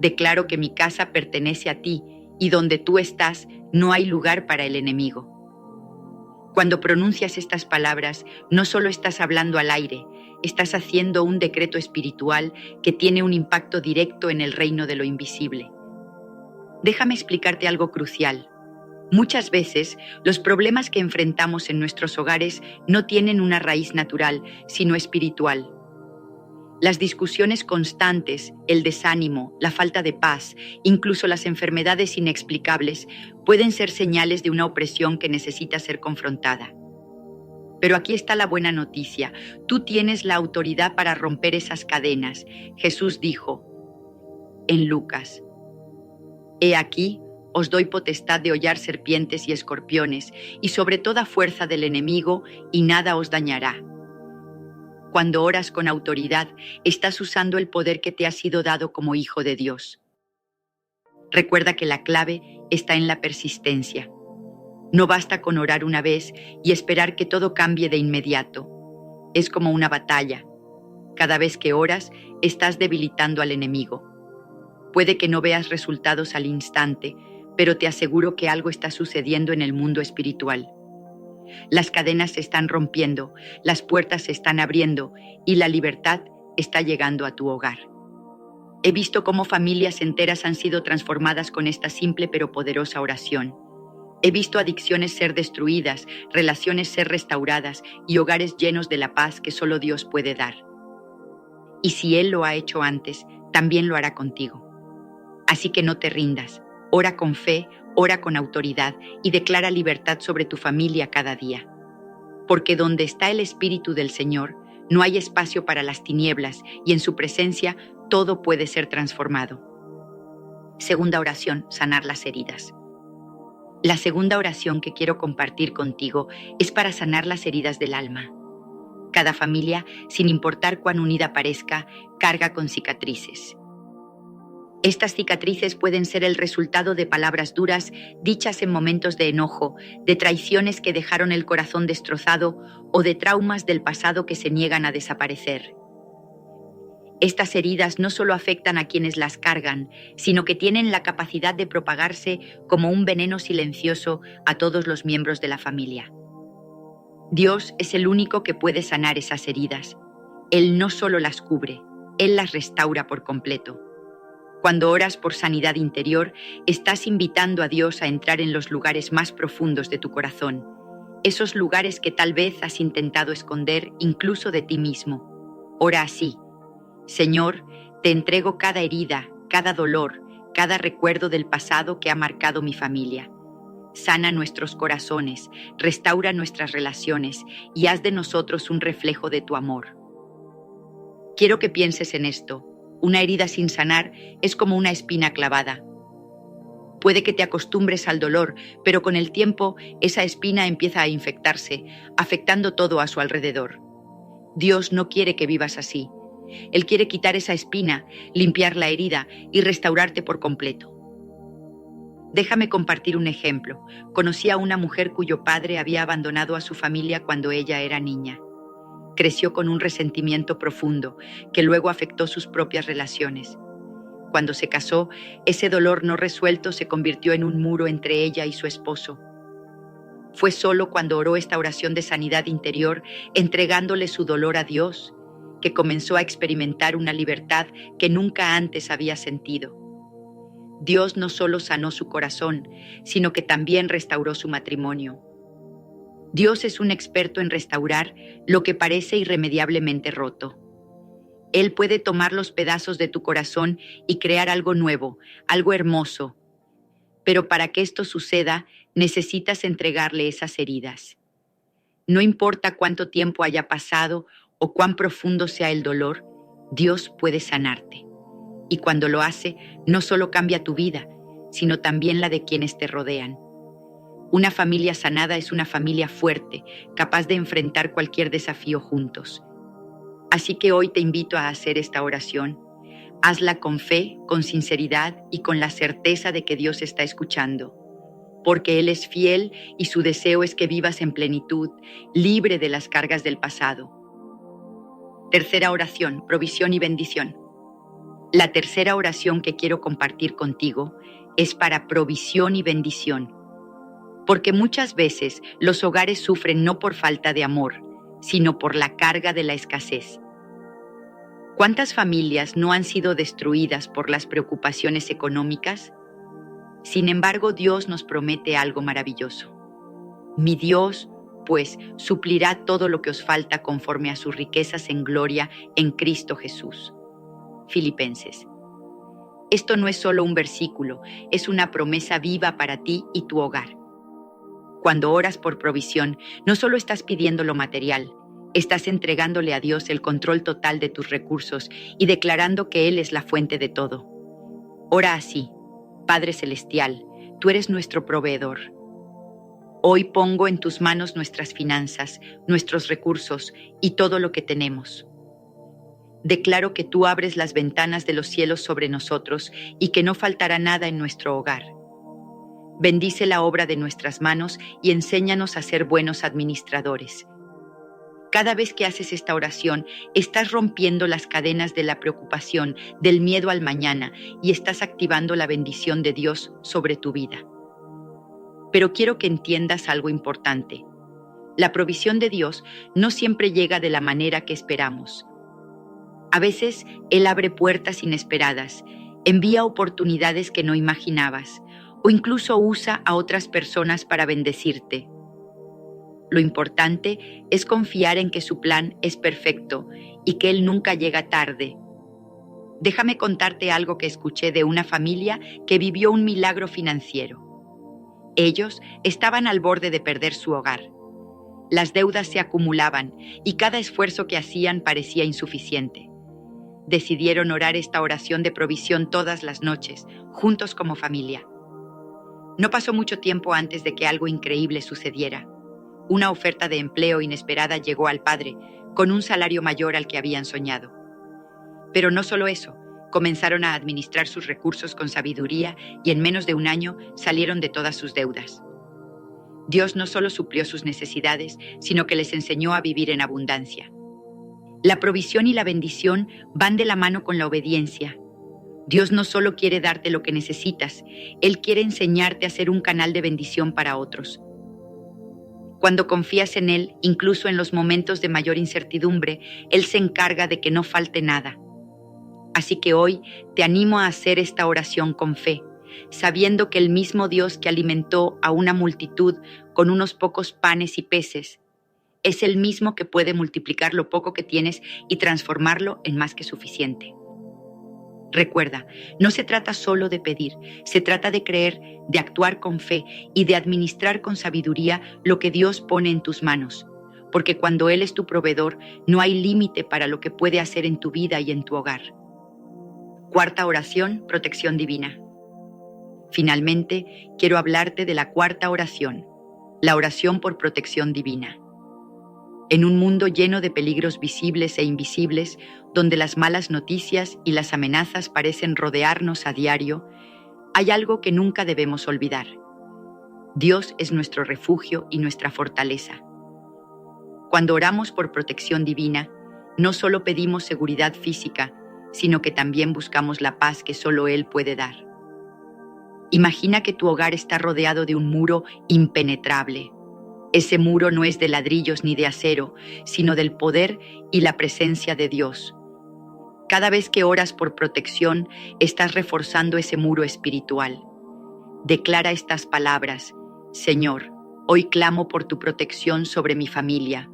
Declaro que mi casa pertenece a ti y donde tú estás no hay lugar para el enemigo. Cuando pronuncias estas palabras, no solo estás hablando al aire, estás haciendo un decreto espiritual que tiene un impacto directo en el reino de lo invisible. Déjame explicarte algo crucial. Muchas veces, los problemas que enfrentamos en nuestros hogares no tienen una raíz natural, sino espiritual. Las discusiones constantes, el desánimo, la falta de paz, incluso las enfermedades inexplicables, pueden ser señales de una opresión que necesita ser confrontada. Pero aquí está la buena noticia. Tú tienes la autoridad para romper esas cadenas. Jesús dijo en Lucas: He aquí, os doy potestad de hollar serpientes y escorpiones, y sobre toda fuerza del enemigo, y nada os dañará. Cuando oras con autoridad, estás usando el poder que te ha sido dado como hijo de Dios. Recuerda que la clave está en la persistencia. No basta con orar una vez y esperar que todo cambie de inmediato. Es como una batalla. Cada vez que oras, estás debilitando al enemigo. Puede que no veas resultados al instante, pero te aseguro que algo está sucediendo en el mundo espiritual. Las cadenas se están rompiendo, las puertas se están abriendo y la libertad está llegando a tu hogar. He visto cómo familias enteras han sido transformadas con esta simple pero poderosa oración. He visto adicciones ser destruidas, relaciones ser restauradas y hogares llenos de la paz que solo Dios puede dar. Y si Él lo ha hecho antes, también lo hará contigo. Así que no te rindas, ora con fe, ora con autoridad y declara libertad sobre tu familia cada día. Porque donde está el Espíritu del Señor, no hay espacio para las tinieblas y en su presencia todo puede ser transformado. Segunda oración, sanar las heridas. La segunda oración que quiero compartir contigo es para sanar las heridas del alma. Cada familia, sin importar cuán unida parezca, carga con cicatrices. Estas cicatrices pueden ser el resultado de palabras duras dichas en momentos de enojo, de traiciones que dejaron el corazón destrozado o de traumas del pasado que se niegan a desaparecer. Estas heridas no solo afectan a quienes las cargan, sino que tienen la capacidad de propagarse como un veneno silencioso a todos los miembros de la familia. Dios es el único que puede sanar esas heridas. Él no solo las cubre, Él las restaura por completo. Cuando oras por sanidad interior, estás invitando a Dios a entrar en los lugares más profundos de tu corazón, esos lugares que tal vez has intentado esconder incluso de ti mismo. Ora así: Señor, te entrego cada herida, cada dolor, cada recuerdo del pasado que ha marcado mi familia. Sana nuestros corazones, restaura nuestras relaciones y haz de nosotros un reflejo de tu amor. Quiero que pienses en esto. Una herida sin sanar es como una espina clavada. Puede que te acostumbres al dolor, pero con el tiempo esa espina empieza a infectarse, afectando todo a su alrededor. Dios no quiere que vivas así. Él quiere quitar esa espina, limpiar la herida y restaurarte por completo. Déjame compartir un ejemplo. Conocí a una mujer cuyo padre había abandonado a su familia cuando ella era niña. Creció con un resentimiento profundo que luego afectó sus propias relaciones. Cuando se casó, ese dolor no resuelto se convirtió en un muro entre ella y su esposo. Fue solo cuando oró esta oración de sanidad interior, entregándole su dolor a Dios, que comenzó a experimentar una libertad que nunca antes había sentido. Dios no solo sanó su corazón, sino que también restauró su matrimonio. Dios es un experto en restaurar lo que parece irremediablemente roto. Él puede tomar los pedazos de tu corazón y crear algo nuevo, algo hermoso. Pero para que esto suceda, necesitas entregarle esas heridas. No importa cuánto tiempo haya pasado o cuán profundo sea el dolor, Dios puede sanarte. Y cuando lo hace, no solo cambia tu vida, sino también la de quienes te rodean. Una familia sanada es una familia fuerte, capaz de enfrentar cualquier desafío juntos. Así que hoy te invito a hacer esta oración. Hazla con fe, con sinceridad y con la certeza de que Dios está escuchando. Porque Él es fiel y su deseo es que vivas en plenitud, libre de las cargas del pasado. Tercera oración, provisión y bendición. La tercera oración que quiero compartir contigo es para provisión y bendición. Porque muchas veces los hogares sufren no por falta de amor, sino por la carga de la escasez. ¿Cuántas familias no han sido destruidas por las preocupaciones económicas? Sin embargo, Dios nos promete algo maravilloso. Mi Dios, pues, suplirá todo lo que os falta conforme a sus riquezas en gloria en Cristo Jesús. Filipenses. Esto no es solo un versículo, es una promesa viva para ti y tu hogar. Cuando oras por provisión, no solo estás pidiendo lo material, estás entregándole a Dios el control total de tus recursos y declarando que Él es la fuente de todo. Ora así: Padre Celestial, tú eres nuestro proveedor. Hoy pongo en tus manos nuestras finanzas, nuestros recursos y todo lo que tenemos. Declaro que tú abres las ventanas de los cielos sobre nosotros y que no faltará nada en nuestro hogar. Bendice la obra de nuestras manos y enséñanos a ser buenos administradores. Cada vez que haces esta oración, estás rompiendo las cadenas de la preocupación, del miedo al mañana y estás activando la bendición de Dios sobre tu vida. Pero quiero que entiendas algo importante. La provisión de Dios no siempre llega de la manera que esperamos. A veces Él abre puertas inesperadas, envía oportunidades que no imaginabas, o incluso usa a otras personas para bendecirte. Lo importante es confiar en que su plan es perfecto y que Él nunca llega tarde. Déjame contarte algo que escuché de una familia que vivió un milagro financiero. Ellos estaban al borde de perder su hogar. Las deudas se acumulaban y cada esfuerzo que hacían parecía insuficiente. Decidieron orar esta oración de provisión todas las noches, juntos como familia. No pasó mucho tiempo antes de que algo increíble sucediera. Una oferta de empleo inesperada llegó al padre, con un salario mayor al que habían soñado. Pero no solo eso, comenzaron a administrar sus recursos con sabiduría y en menos de un año salieron de todas sus deudas. Dios no solo suplió sus necesidades, sino que les enseñó a vivir en abundancia. La provisión y la bendición van de la mano con la obediencia. Dios no solo quiere darte lo que necesitas, Él quiere enseñarte a ser un canal de bendición para otros. Cuando confías en Él, incluso en los momentos de mayor incertidumbre, Él se encarga de que no falte nada. Así que hoy te animo a hacer esta oración con fe, sabiendo que el mismo Dios que alimentó a una multitud con unos pocos panes y peces, es el mismo que puede multiplicar lo poco que tienes y transformarlo en más que suficiente. Recuerda, no se trata solo de pedir, se trata de creer, de actuar con fe y de administrar con sabiduría lo que Dios pone en tus manos, porque cuando Él es tu proveedor, no hay límite para lo que puede hacer en tu vida y en tu hogar. Cuarta oración, protección divina. Finalmente, quiero hablarte de la cuarta oración, la oración por protección divina. En un mundo lleno de peligros visibles e invisibles, donde las malas noticias y las amenazas parecen rodearnos a diario, hay algo que nunca debemos olvidar. Dios es nuestro refugio y nuestra fortaleza. Cuando oramos por protección divina, no solo pedimos seguridad física, sino que también buscamos la paz que solo Él puede dar. Imagina que tu hogar está rodeado de un muro impenetrable. Ese muro no es de ladrillos ni de acero, sino del poder y la presencia de Dios. Cada vez que oras por protección, estás reforzando ese muro espiritual. Declara estas palabras: Señor, hoy clamo por tu protección sobre mi familia.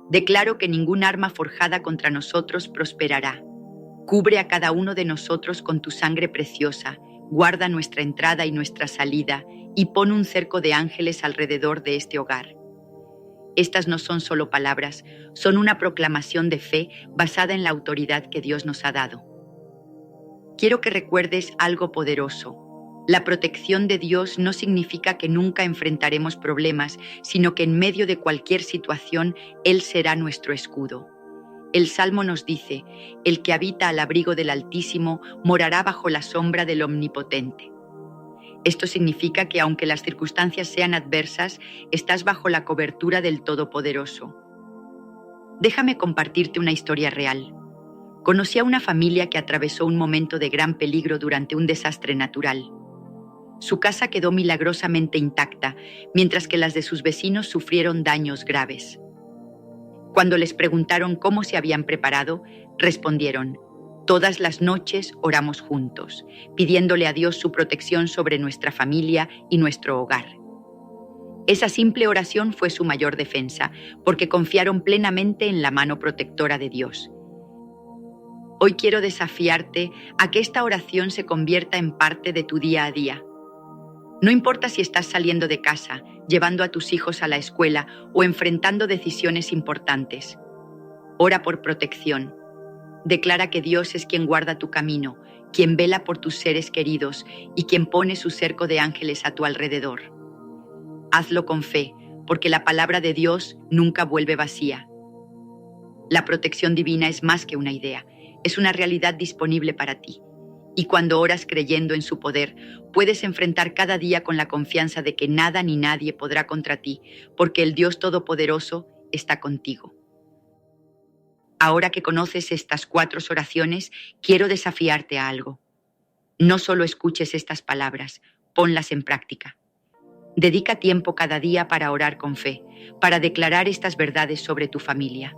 Declaro que ningún arma forjada contra nosotros prosperará. Cubre a cada uno de nosotros con tu sangre preciosa, guarda nuestra entrada y nuestra salida, y pon un cerco de ángeles alrededor de este hogar. Estas no son solo palabras, son una proclamación de fe basada en la autoridad que Dios nos ha dado. Quiero que recuerdes algo poderoso. La protección de Dios no significa que nunca enfrentaremos problemas, sino que en medio de cualquier situación, Él será nuestro escudo. El Salmo nos dice: el que habita al abrigo del Altísimo morará bajo la sombra del Omnipotente. Esto significa que aunque las circunstancias sean adversas, estás bajo la cobertura del Todopoderoso. Déjame compartirte una historia real. Conocí a una familia que atravesó un momento de gran peligro durante un desastre natural. Su casa quedó milagrosamente intacta, mientras que las de sus vecinos sufrieron daños graves. Cuando les preguntaron cómo se habían preparado, respondieron: todas las noches oramos juntos, pidiéndole a Dios su protección sobre nuestra familia y nuestro hogar. Esa simple oración fue su mayor defensa, porque confiaron plenamente en la mano protectora de Dios. Hoy quiero desafiarte a que esta oración se convierta en parte de tu día a día. No importa si estás saliendo de casa, llevando a tus hijos a la escuela o enfrentando decisiones importantes. Ora por protección. Declara que Dios es quien guarda tu camino, quien vela por tus seres queridos y quien pone su cerco de ángeles a tu alrededor. Hazlo con fe, porque la palabra de Dios nunca vuelve vacía. La protección divina es más que una idea, es una realidad disponible para ti. Y cuando oras creyendo en su poder, puedes enfrentar cada día con la confianza de que nada ni nadie podrá contra ti, porque el Dios Todopoderoso está contigo. Ahora que conoces estas 4 oraciones, quiero desafiarte a algo. No solo escuches estas palabras, ponlas en práctica. Dedica tiempo cada día para orar con fe, para declarar estas verdades sobre tu familia.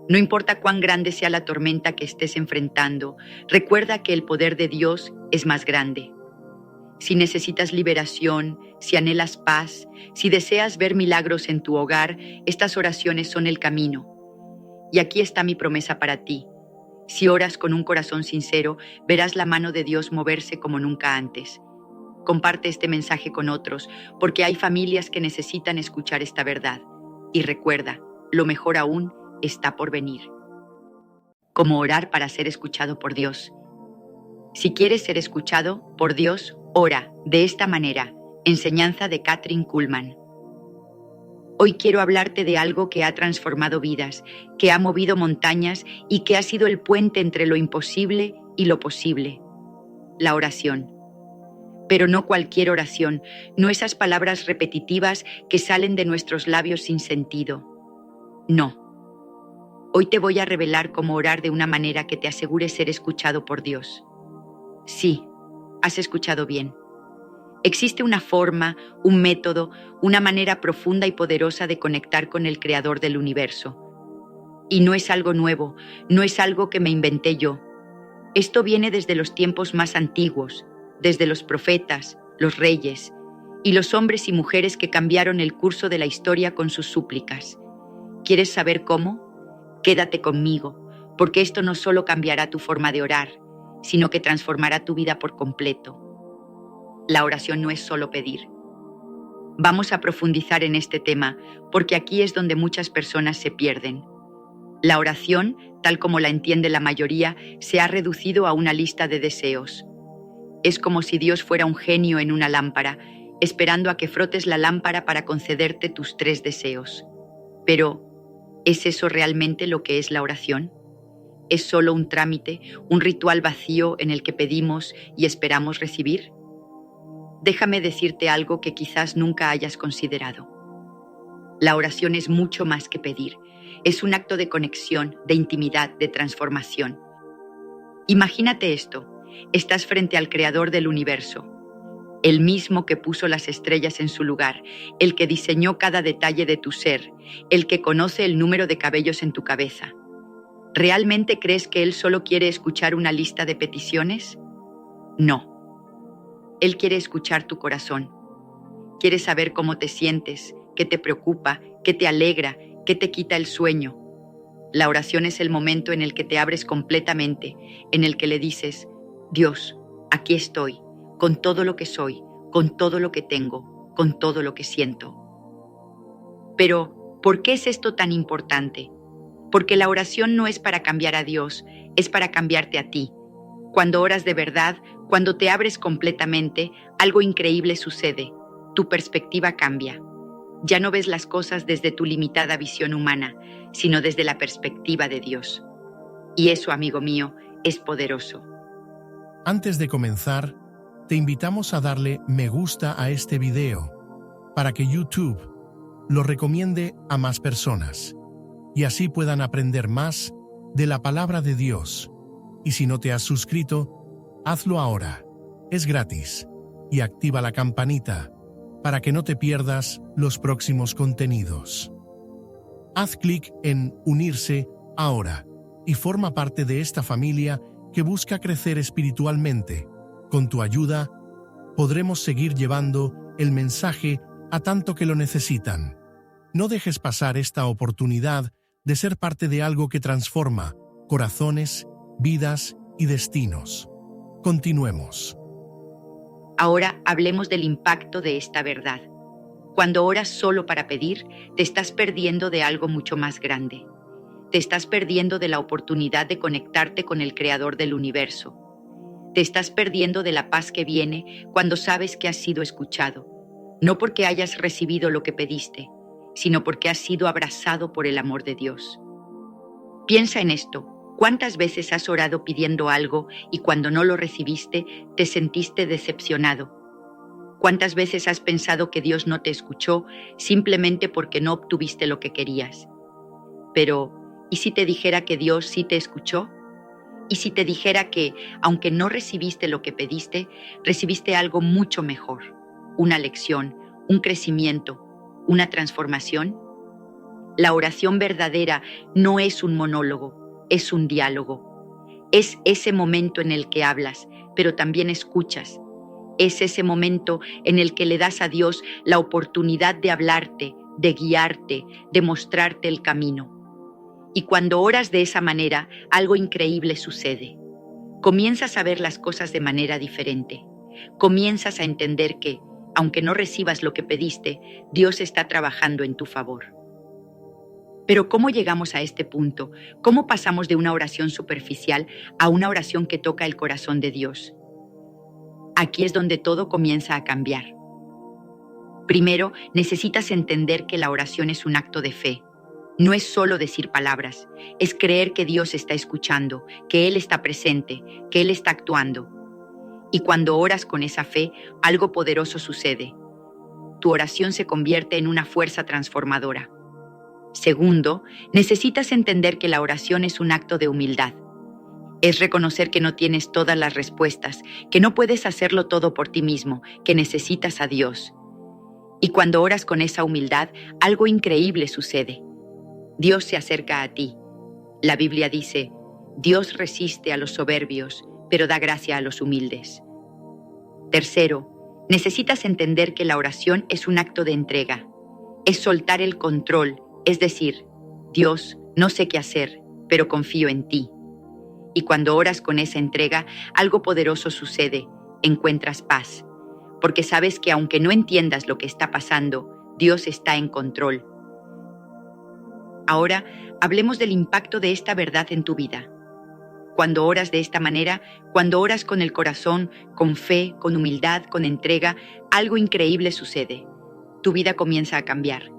No importa cuán grande sea la tormenta que estés enfrentando, recuerda que el poder de Dios es más grande. Si necesitas liberación, si anhelas paz, si deseas ver milagros en tu hogar, estas oraciones son el camino. Y aquí está mi promesa para ti. Si oras con un corazón sincero, verás la mano de Dios moverse como nunca antes. Comparte este mensaje con otros, porque hay familias que necesitan escuchar esta verdad. Y recuerda, lo mejor aún está por venir. ¿Cómo orar para ser escuchado por Dios? Si quieres ser escuchado por Dios, ora de esta manera. Enseñanza de Kathryn Kuhlman. Hoy quiero hablarte de algo que ha transformado vidas, que ha movido montañas y que ha sido el puente entre lo imposible y lo posible. La oración. Pero no cualquier oración, no esas palabras repetitivas que salen de nuestros labios sin sentido. No. Hoy te voy a revelar cómo orar de una manera que te asegure ser escuchado por Dios. Sí, has escuchado bien. Existe una forma, un método, una manera profunda y poderosa de conectar con el Creador del universo. Y no es algo nuevo, no es algo que me inventé yo. Esto viene desde los tiempos más antiguos, desde los profetas, los reyes y los hombres y mujeres que cambiaron el curso de la historia con sus súplicas. ¿Quieres saber cómo? Quédate conmigo, porque esto no solo cambiará tu forma de orar, sino que transformará tu vida por completo. La oración no es solo pedir. Vamos a profundizar en este tema, porque aquí es donde muchas personas se pierden. La oración, tal como la entiende la mayoría, se ha reducido a una lista de deseos. Es como si Dios fuera un genio en una lámpara, esperando a que frotes la lámpara para concederte tus 3 deseos. Pero, ¿es eso realmente lo que es la oración? ¿Es solo un trámite, un ritual vacío en el que pedimos y esperamos recibir? Déjame decirte algo que quizás nunca hayas considerado. La oración es mucho más que pedir. Es un acto de conexión, de intimidad, de transformación. Imagínate esto. Estás frente al Creador del universo, el mismo que puso las estrellas en su lugar, el que diseñó cada detalle de tu ser, el que conoce el número de cabellos en tu cabeza. ¿Realmente crees que Él solo quiere escuchar una lista de peticiones? No. Él quiere escuchar tu corazón. Quiere saber cómo te sientes, qué te preocupa, qué te alegra, qué te quita el sueño. La oración es el momento en el que te abres completamente, en el que le dices: Dios, aquí estoy, con todo lo que soy, con todo lo que tengo, con todo lo que siento. Pero, ¿por qué es esto tan importante? Porque la oración no es para cambiar a Dios, es para cambiarte a ti. Cuando oras de verdad, cuando te abres completamente, algo increíble sucede. Tu perspectiva cambia. Ya no ves las cosas desde tu limitada visión humana, sino desde la perspectiva de Dios. Y eso, amigo mío, es poderoso. Antes de comenzar, te invitamos a darle me gusta a este video para que YouTube lo recomiende a más personas y así puedan aprender más de la palabra de Dios. Y si no te has suscrito, hazlo ahora. Es gratis. Y activa la campanita para que no te pierdas los próximos contenidos. Haz clic en Unirse ahora y forma parte de esta familia que busca crecer espiritualmente. Con tu ayuda, podremos seguir llevando el mensaje a tanto que lo necesitan. No dejes pasar esta oportunidad de ser parte de algo que transforma corazones, vidas y destinos. Continuemos. Ahora hablemos del impacto de esta verdad. Cuando oras solo para pedir, te estás perdiendo de algo mucho más grande. Te estás perdiendo de la oportunidad de conectarte con el Creador del universo. Te estás perdiendo de la paz que viene cuando sabes que has sido escuchado, no porque hayas recibido lo que pediste, sino porque has sido abrazado por el amor de Dios. Piensa en esto. ¿Cuántas veces has orado pidiendo algo y cuando no lo recibiste, te sentiste decepcionado? ¿Cuántas veces has pensado que Dios no te escuchó simplemente porque no obtuviste lo que querías? Pero, ¿y si te dijera que Dios sí te escuchó? ¿Y si te dijera que, aunque no recibiste lo que pediste, recibiste algo mucho mejor? Una lección, un crecimiento, una transformación. La oración verdadera no es un monólogo, es un diálogo. Es ese momento en el que hablas, pero también escuchas. Es ese momento en el que le das a Dios la oportunidad de hablarte, de guiarte, de mostrarte el camino. Y cuando oras de esa manera, algo increíble sucede. Comienzas a ver las cosas de manera diferente. Comienzas a entender que, aunque no recibas lo que pediste, Dios está trabajando en tu favor. Pero ¿cómo llegamos a este punto? ¿Cómo pasamos de una oración superficial a una oración que toca el corazón de Dios? Aquí es donde todo comienza a cambiar. Primero, necesitas entender que la oración es un acto de fe. No es solo decir palabras, es creer que Dios está escuchando, que Él está presente, que Él está actuando. Y cuando oras con esa fe, algo poderoso sucede. Tu oración se convierte en una fuerza transformadora. Segundo, necesitas entender que la oración es un acto de humildad. Es reconocer que no tienes todas las respuestas, que no puedes hacerlo todo por ti mismo, que necesitas a Dios. Y cuando oras con esa humildad, algo increíble sucede. Dios se acerca a ti. La Biblia dice, Dios resiste a los soberbios, pero da gracia a los humildes. Tercero, necesitas entender que la oración es un acto de entrega. Es soltar el control. Es decir, Dios, no sé qué hacer, pero confío en ti. Y cuando oras con esa entrega, algo poderoso sucede, encuentras paz, porque sabes que aunque no entiendas lo que está pasando, Dios está en control. Ahora, hablemos del impacto de esta verdad en tu vida. Cuando oras de esta manera, cuando oras con el corazón, con fe, con humildad, con entrega, algo increíble sucede. Tu vida comienza a cambiar.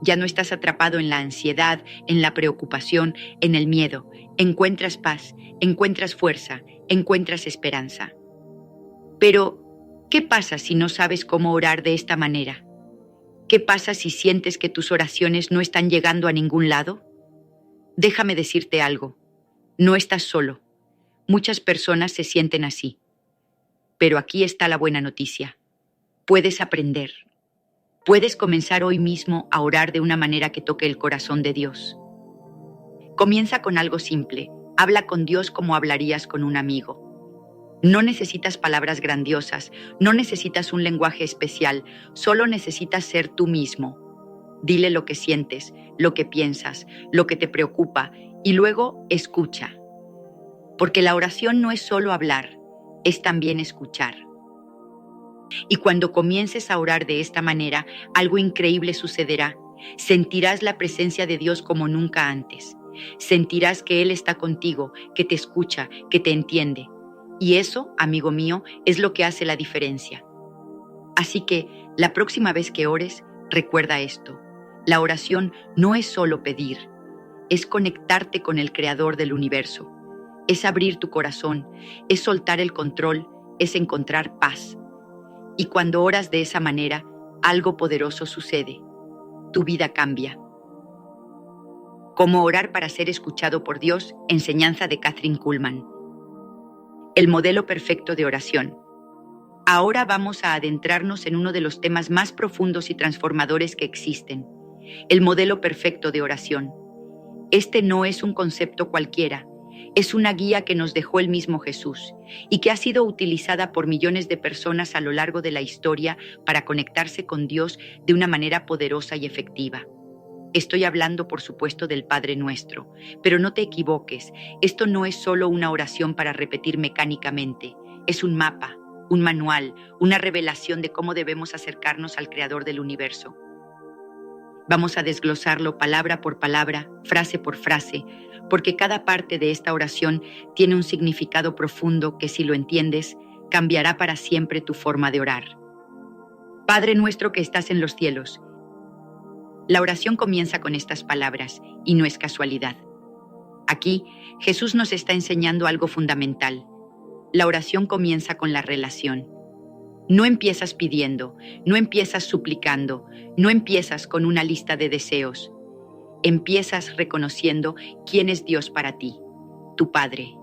Ya no estás atrapado en la ansiedad, en la preocupación, en el miedo. Encuentras paz, encuentras fuerza, encuentras esperanza. Pero, ¿qué pasa si no sabes cómo orar de esta manera? ¿Qué pasa si sientes que tus oraciones no están llegando a ningún lado? Déjame decirte algo. No estás solo. Muchas personas se sienten así. Pero aquí está la buena noticia. Puedes aprender. Puedes comenzar hoy mismo a orar de una manera que toque el corazón de Dios. Comienza con algo simple. Habla con Dios como hablarías con un amigo. No necesitas palabras grandiosas, no necesitas un lenguaje especial, solo necesitas ser tú mismo. Dile lo que sientes, lo que piensas, lo que te preocupa y luego escucha. Porque la oración no es solo hablar, es también escuchar. Y cuando comiences a orar de esta manera, algo increíble sucederá. Sentirás la presencia de Dios como nunca antes. Sentirás que Él está contigo, que te escucha, que te entiende. Y eso, amigo mío, es lo que hace la diferencia. Así que, la próxima vez que ores, recuerda esto. La oración no es solo pedir, es conectarte con el Creador del universo. Es abrir tu corazón, es soltar el control, es encontrar paz. Y cuando oras de esa manera, algo poderoso sucede. Tu vida cambia. Cómo orar para ser escuchado por Dios, enseñanza de Kathryn Kuhlman. El modelo perfecto de oración. Ahora vamos a adentrarnos en uno de los temas más profundos y transformadores que existen, el modelo perfecto de oración. Este no es un concepto cualquiera, es una guía que nos dejó el mismo Jesús y que ha sido utilizada por millones de personas a lo largo de la historia para conectarse con Dios de una manera poderosa y efectiva. Estoy hablando, por supuesto, del Padre Nuestro, pero no te equivoques, esto no es solo una oración para repetir mecánicamente, es un mapa, un manual, una revelación de cómo debemos acercarnos al Creador del universo. Vamos a desglosarlo palabra por palabra, frase por frase, porque cada parte de esta oración tiene un significado profundo que, si lo entiendes, cambiará para siempre tu forma de orar. Padre nuestro que estás en los cielos. La oración comienza con estas palabras, y no es casualidad. Aquí, Jesús nos está enseñando algo fundamental. La oración comienza con la relación. No empiezas pidiendo, no empiezas suplicando, no empiezas con una lista de deseos. Empiezas reconociendo quién es Dios para ti, tu Padre.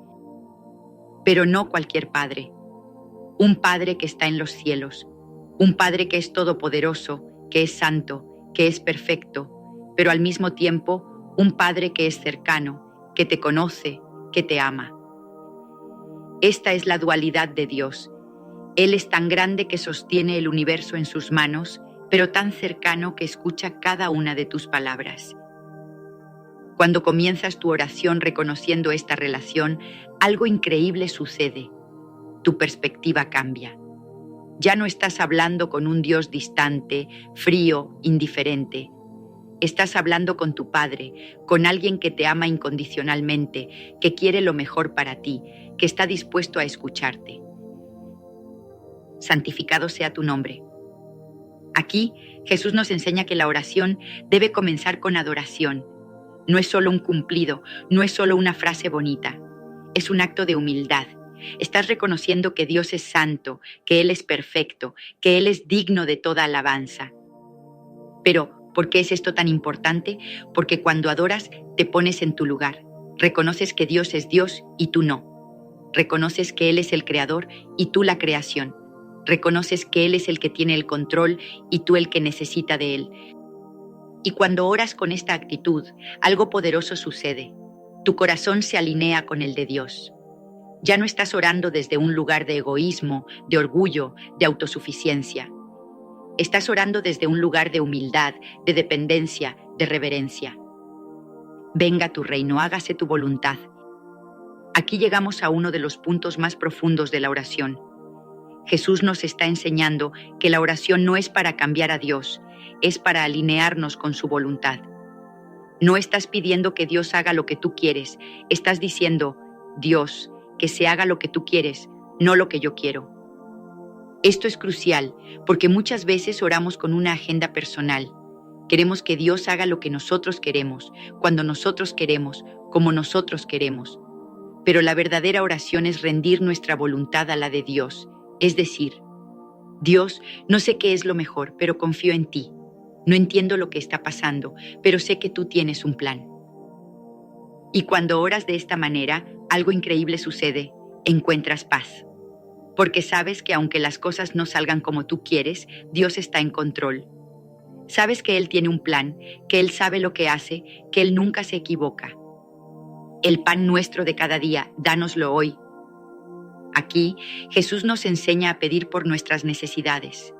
Pero no cualquier Padre. Un Padre que está en los cielos, un Padre que es todopoderoso, que es santo, que es perfecto, pero al mismo tiempo un Padre que es cercano, que te conoce, que te ama. Esta es la dualidad de Dios. Él es tan grande que sostiene el universo en sus manos, pero tan cercano que escucha cada una de tus palabras. Cuando comienzas tu oración reconociendo esta relación, algo increíble sucede. Tu perspectiva cambia. Ya no estás hablando con un Dios distante, frío, indiferente. Estás hablando con tu Padre, con alguien que te ama incondicionalmente, que quiere lo mejor para ti, que está dispuesto a escucharte. Santificado sea tu nombre. Aquí, Jesús nos enseña que la oración debe comenzar con adoración. No es solo un cumplido, no es solo una frase bonita. Es un acto de humildad. Estás reconociendo que Dios es santo, que Él es perfecto, que Él es digno de toda alabanza. Pero, ¿por qué es esto tan importante? Porque cuando adoras, te pones en tu lugar. Reconoces que Dios es Dios y tú no. Reconoces que Él es el creador y tú la creación. Reconoces que Él es el que tiene el control y tú el que necesita de Él. Y cuando oras con esta actitud, algo poderoso sucede. Tu corazón se alinea con el de Dios. Ya no estás orando desde un lugar de egoísmo, de orgullo, de autosuficiencia. Estás orando desde un lugar de humildad, de dependencia, de reverencia. Venga tu reino, hágase tu voluntad. Aquí llegamos a uno de los puntos más profundos de la oración. Jesús nos está enseñando que la oración no es para cambiar a Dios, es para alinearnos con su voluntad. No estás pidiendo que Dios haga lo que tú quieres, estás diciendo, Dios, que se haga lo que tú quieres, no lo que yo quiero. Esto es crucial porque muchas veces oramos con una agenda personal. Queremos que Dios haga lo que nosotros queremos, cuando nosotros queremos, como nosotros queremos. Pero la verdadera oración es rendir nuestra voluntad a la de Dios. Es decir, Dios, no sé qué es lo mejor, pero confío en ti. No entiendo lo que está pasando, pero sé que tú tienes un plan. Y cuando oras de esta manera, algo increíble sucede, encuentras paz. Porque sabes que aunque las cosas no salgan como tú quieres, Dios está en control. Sabes que Él tiene un plan, que Él sabe lo que hace, que Él nunca se equivoca. El pan nuestro de cada día, dánoslo hoy. Aquí, Jesús nos enseña a pedir por nuestras necesidades,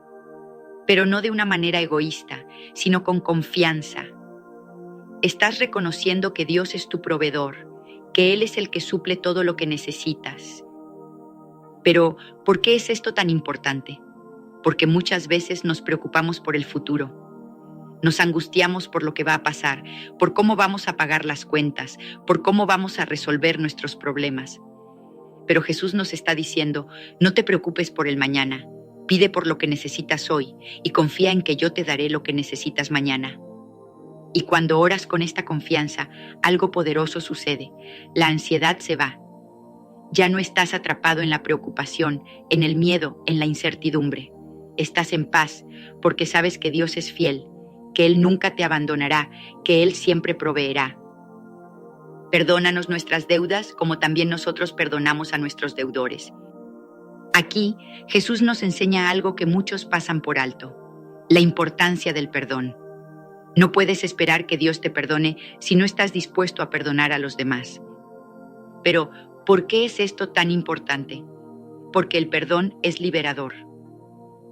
pero no de una manera egoísta, sino con confianza. Estás reconociendo que Dios es tu proveedor, que Él es el que suple todo lo que necesitas. Pero, ¿por qué es esto tan importante? Porque muchas veces nos preocupamos por el futuro. Nos angustiamos por lo que va a pasar, por cómo vamos a pagar las cuentas, por cómo vamos a resolver nuestros problemas. Pero Jesús nos está diciendo, no te preocupes por el mañana, pide por lo que necesitas hoy y confía en que yo te daré lo que necesitas mañana. Y cuando oras con esta confianza, algo poderoso sucede. La ansiedad se va. Ya no estás atrapado en la preocupación, en el miedo, en la incertidumbre. Estás en paz porque sabes que Dios es fiel, que Él nunca te abandonará, que Él siempre proveerá. Perdónanos nuestras deudas como también nosotros perdonamos a nuestros deudores. Aquí, Jesús nos enseña algo que muchos pasan por alto, la importancia del perdón. No puedes esperar que Dios te perdone si no estás dispuesto a perdonar a los demás. Pero, ¿por qué es esto tan importante? Porque el perdón es liberador.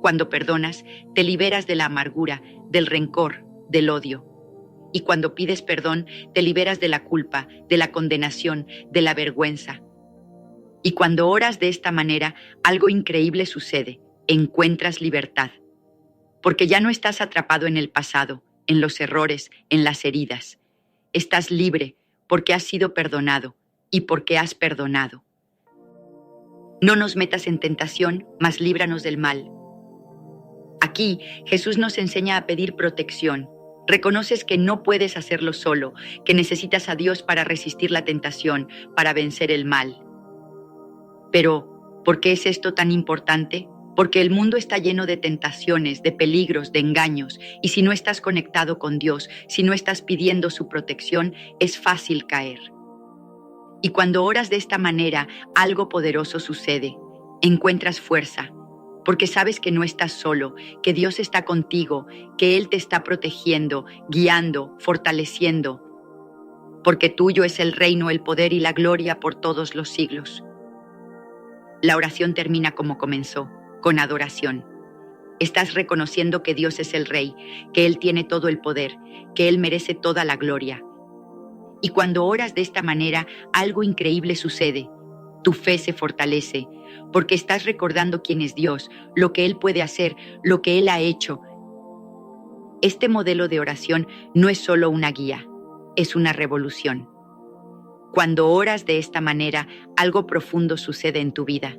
Cuando perdonas, te liberas de la amargura, del rencor, del odio. Y cuando pides perdón, te liberas de la culpa, de la condenación, de la vergüenza. Y cuando oras de esta manera, algo increíble sucede. Encuentras libertad. Porque ya no estás atrapado en el pasado, en los errores, en las heridas. Estás libre porque has sido perdonado y porque has perdonado. No nos metas en tentación, mas líbranos del mal. Aquí, Jesús nos enseña a pedir protección. Reconoces que no puedes hacerlo solo, que necesitas a Dios para resistir la tentación, para vencer el mal. Pero, ¿por qué es esto tan importante? Porque el mundo está lleno de tentaciones, de peligros, de engaños, y si no estás conectado con Dios, si no estás pidiendo su protección, es fácil caer. Y cuando oras de esta manera, algo poderoso sucede. Encuentras fuerza, porque sabes que no estás solo, que Dios está contigo, que Él te está protegiendo, guiando, fortaleciendo, porque tuyo es el reino, el poder y la gloria por todos los siglos. La oración termina como comenzó, con adoración. Estás reconociendo que Dios es el Rey, que Él tiene todo el poder, que Él merece toda la gloria. Y cuando oras de esta manera, algo increíble sucede. Tu fe se fortalece, porque estás recordando quién es Dios, lo que Él puede hacer, lo que Él ha hecho. Este modelo de oración no es solo una guía, es una revolución. Cuando oras de esta manera, algo profundo sucede en tu vida.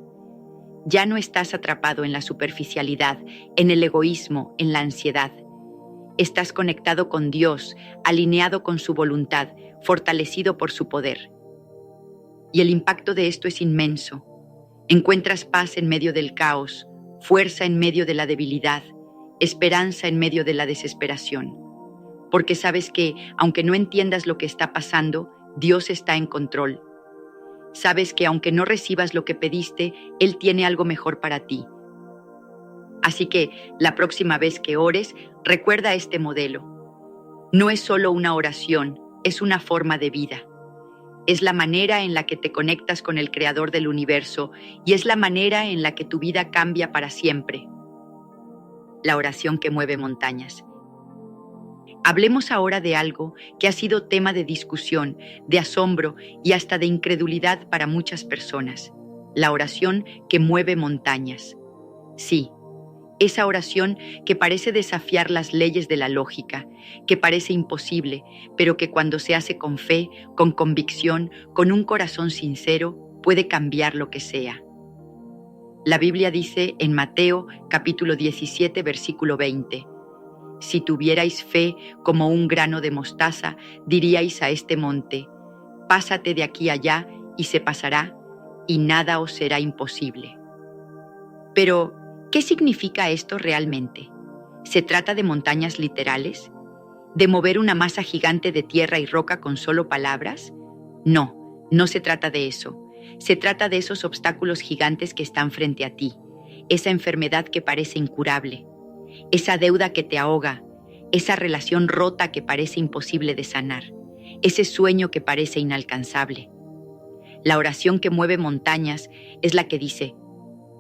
Ya no estás atrapado en la superficialidad, en el egoísmo, en la ansiedad. Estás conectado con Dios, alineado con su voluntad, fortalecido por su poder. Y el impacto de esto es inmenso. Encuentras paz en medio del caos, fuerza en medio de la debilidad, esperanza en medio de la desesperación. Porque sabes que, aunque no entiendas lo que está pasando, Dios está en control. Sabes que aunque no recibas lo que pediste, Él tiene algo mejor para ti. Así que, la próxima vez que ores, recuerda este modelo. No es solo una oración, es una forma de vida. Es la manera en la que te conectas con el Creador del universo y es la manera en la que tu vida cambia para siempre. La oración que mueve montañas. Hablemos ahora de algo que ha sido tema de discusión, de asombro y hasta de incredulidad para muchas personas. La oración que mueve montañas. Sí, esa oración que parece desafiar las leyes de la lógica, que parece imposible, pero que cuando se hace con fe, con convicción, con un corazón sincero, puede cambiar lo que sea. La Biblia dice en Mateo capítulo 17, versículo 20, si tuvierais fe como un grano de mostaza, diríais a este monte, pásate de aquí allá y se pasará, y nada os será imposible. Pero, ¿qué significa esto realmente? ¿Se trata de montañas literales? ¿De mover una masa gigante de tierra y roca con solo palabras? No, no se trata de eso. Se trata de esos obstáculos gigantes que están frente a ti, esa enfermedad que parece incurable, esa deuda que te ahoga, esa relación rota que parece imposible de sanar, ese sueño que parece inalcanzable. La oración que mueve montañas es la que dice,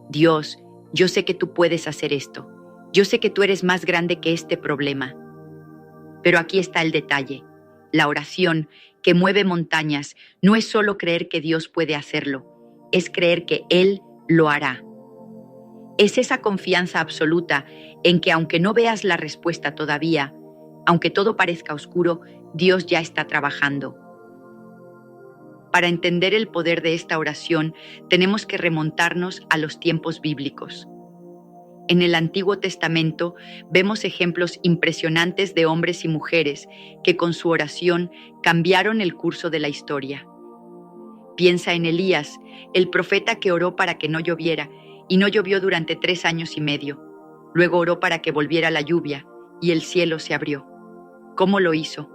Dios, yo sé que tú puedes hacer esto. Yo sé que tú eres más grande que este problema. Pero aquí está el detalle. La oración que mueve montañas no es solo creer que Dios puede hacerlo, es creer que Él lo hará. Es esa confianza absoluta en que aunque no veas la respuesta todavía, Aunque todo parezca oscuro, Dios ya está trabajando. Para entender el poder de esta oración, tenemos que remontarnos a los tiempos bíblicos. En el Antiguo Testamento vemos ejemplos impresionantes de hombres y mujeres que con su oración cambiaron el curso de la historia. Piensa en Elías, el profeta que oró para que no lloviera, y no llovió durante 3 años y medio. Luego oró para que volviera la lluvia, y el cielo se abrió. ¿Cómo lo hizo?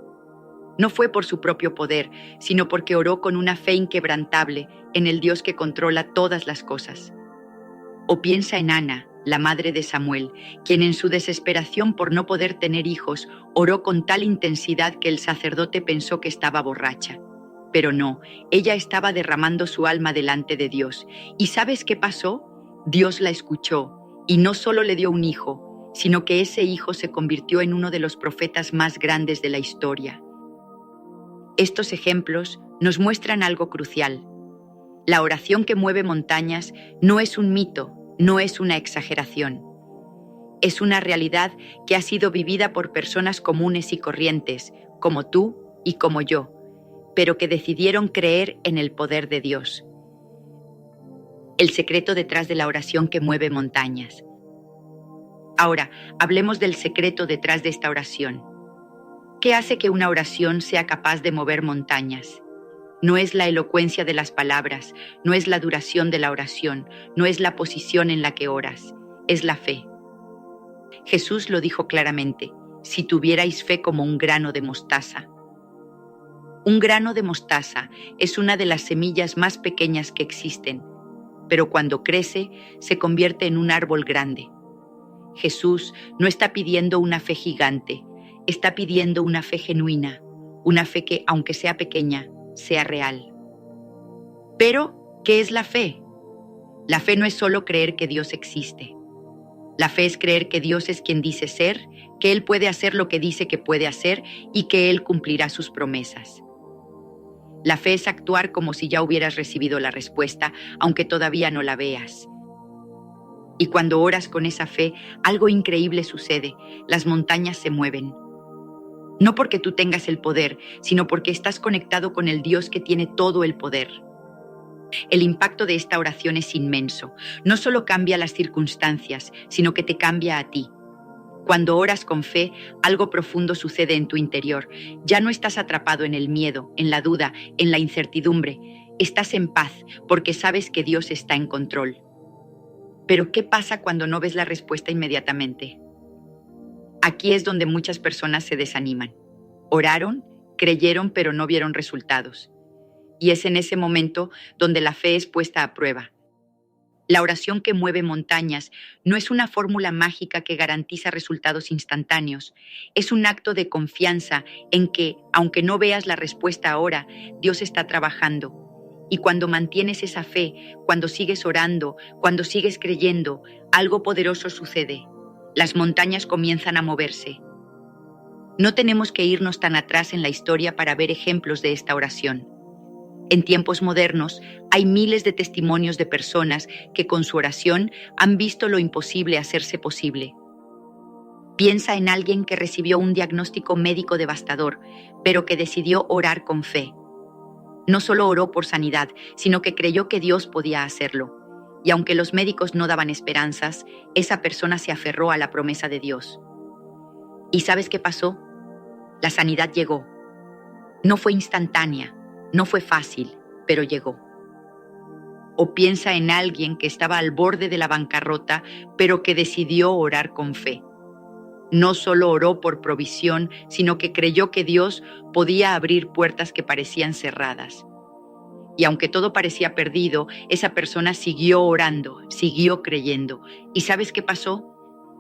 No fue por su propio poder, sino porque oró con una fe inquebrantable en el Dios que controla todas las cosas. O piensa en Ana, la madre de Samuel, quien en su desesperación por no poder tener hijos, oró con tal intensidad que el sacerdote pensó que estaba borracha. Pero no, ella estaba derramando su alma delante de Dios. ¿Y sabes qué pasó? Dios la escuchó, y no solo le dio un hijo, sino que ese hijo se convirtió en uno de los profetas más grandes de la historia. Estos ejemplos nos muestran algo crucial. La oración que mueve montañas no es un mito, no es una exageración. Es una realidad que ha sido vivida por personas comunes y corrientes, como tú y como yo, pero que decidieron creer en el poder de Dios. El secreto detrás de la oración que mueve montañas. Ahora, hablemos del secreto detrás de esta oración. ¿Qué hace que una oración sea capaz de mover montañas? No es la elocuencia de las palabras, no es la duración de la oración, no es la posición en la que oras, es la fe. Jesús lo dijo claramente: si tuvierais fe como un grano de mostaza. Un grano de mostaza es una de las semillas más pequeñas que existen, pero cuando crece se convierte en un árbol grande. Jesús no está pidiendo una fe gigante, está pidiendo una fe genuina, una fe que, aunque sea pequeña, sea real. Pero, ¿qué es la fe? La fe no es solo creer que Dios existe. La fe es creer que Dios es quien dice ser, que Él puede hacer lo que dice que puede hacer y que Él cumplirá sus promesas. La fe es actuar como si ya hubieras recibido la respuesta, aunque todavía no la veas. Y cuando oras con esa fe, algo increíble sucede, las montañas se mueven. No porque tú tengas el poder, sino porque estás conectado con el Dios que tiene todo el poder. El impacto de esta oración es inmenso. No solo cambia las circunstancias, sino que te cambia a ti. Cuando oras con fe, algo profundo sucede en tu interior. Ya no estás atrapado en el miedo, en la duda, en la incertidumbre. Estás en paz porque sabes que Dios está en control. Pero ¿qué pasa cuando no ves la respuesta inmediatamente? Aquí es donde muchas personas se desaniman. Oraron, creyeron, pero no vieron resultados. Y es en ese momento donde la fe es puesta a prueba. La oración que mueve montañas no es una fórmula mágica que garantiza resultados instantáneos. Es un acto de confianza en que, aunque no veas la respuesta ahora, Dios está trabajando. Y cuando mantienes esa fe, cuando sigues orando, cuando sigues creyendo, algo poderoso sucede. Las montañas comienzan a moverse. No tenemos que irnos tan atrás en la historia para ver ejemplos de esta oración. En tiempos modernos, hay miles de testimonios de personas que con su oración han visto lo imposible hacerse posible. Piensa en alguien que recibió un diagnóstico médico devastador, pero que decidió orar con fe. No solo oró por sanidad, sino que creyó que Dios podía hacerlo. Y aunque los médicos no daban esperanzas, esa persona se aferró a la promesa de Dios. ¿Y sabes qué pasó? La sanidad llegó. No fue instantánea, no fue fácil, pero llegó. O piensa en alguien que estaba al borde de la bancarrota, pero que decidió orar con fe. No solo oró por provisión, sino que creyó que Dios podía abrir puertas que parecían cerradas. Y aunque todo parecía perdido, esa persona siguió orando, siguió creyendo. ¿Y sabes qué pasó?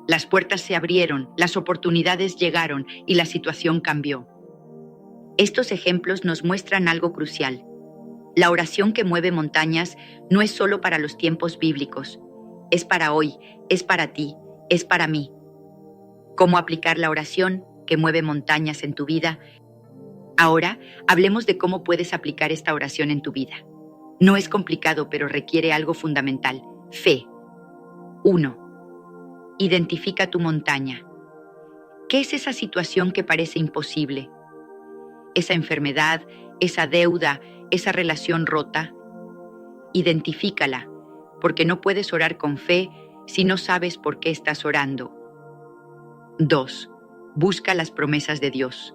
Las puertas se abrieron, las oportunidades llegaron y la situación cambió. Estos ejemplos nos muestran algo crucial. La oración que mueve montañas no es solo para los tiempos bíblicos. Es para hoy, es para ti, es para mí. ¿Cómo aplicar la oración que mueve montañas en tu vida? Ahora, hablemos de cómo puedes aplicar esta oración en tu vida. No es complicado, pero requiere algo fundamental: fe. 1. Identifica tu montaña. ¿Qué es esa situación que parece imposible? Esa enfermedad, esa deuda, esa relación rota. Identifícala, porque no puedes orar con fe si no sabes por qué estás orando. 2. Busca las promesas de Dios.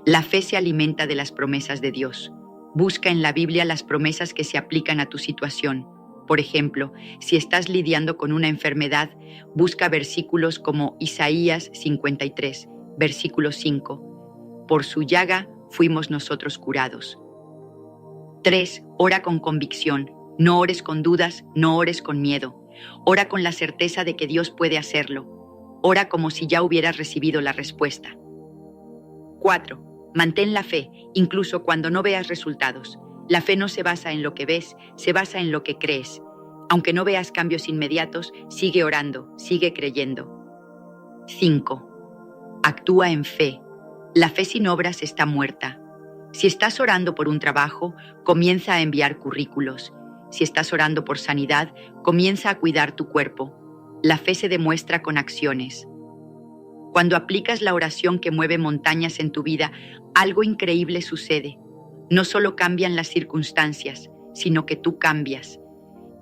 La fe se alimenta de las promesas de Dios. Busca en la Biblia las promesas que se aplican a tu situación. Por ejemplo, si estás lidiando con una enfermedad, busca versículos como Isaías 53, versículo 5. Por su llaga fuimos nosotros curados. 3. Ora con convicción. No ores con dudas, no ores con miedo. Ora con la certeza de que Dios puede hacerlo. Ora como si ya hubieras recibido la respuesta. 4. Mantén la fe, incluso cuando no veas resultados. La fe no se basa en lo que ves, se basa en lo que crees. Aunque no veas cambios inmediatos, sigue orando, sigue creyendo. 5. Actúa en fe. La fe sin obras está muerta. Si estás orando por un trabajo, comienza a enviar currículos. Si estás orando por sanidad, comienza a cuidar tu cuerpo. La fe se demuestra con acciones. Cuando aplicas la oración que mueve montañas en tu vida, algo increíble sucede. No solo cambian las circunstancias, sino que tú cambias.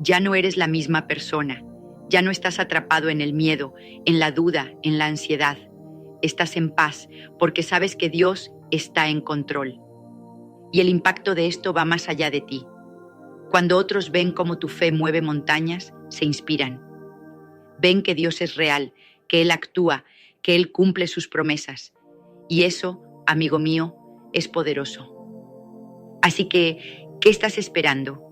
Ya no eres la misma persona. Ya no estás atrapado en el miedo, en la duda, en la ansiedad. Estás en paz porque sabes que Dios está en control. Y el impacto de esto va más allá de ti. Cuando otros ven cómo tu fe mueve montañas, se inspiran. Ven que Dios es real, que Él actúa, que Él cumple sus promesas. Y eso, amigo mío, es poderoso. Así que, ¿qué estás esperando?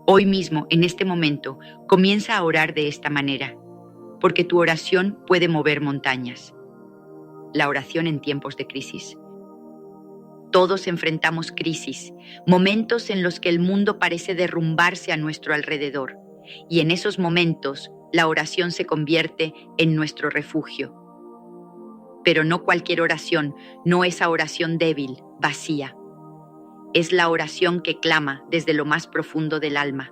Hoy mismo, en este momento, comienza a orar de esta manera, porque tu oración puede mover montañas. La oración en tiempos de crisis. Todos enfrentamos crisis, momentos en los que el mundo parece derrumbarse a nuestro alrededor, y en esos momentos la oración se convierte en nuestro refugio. Pero no cualquier oración, no esa oración débil, vacía. Es la oración que clama desde lo más profundo del alma.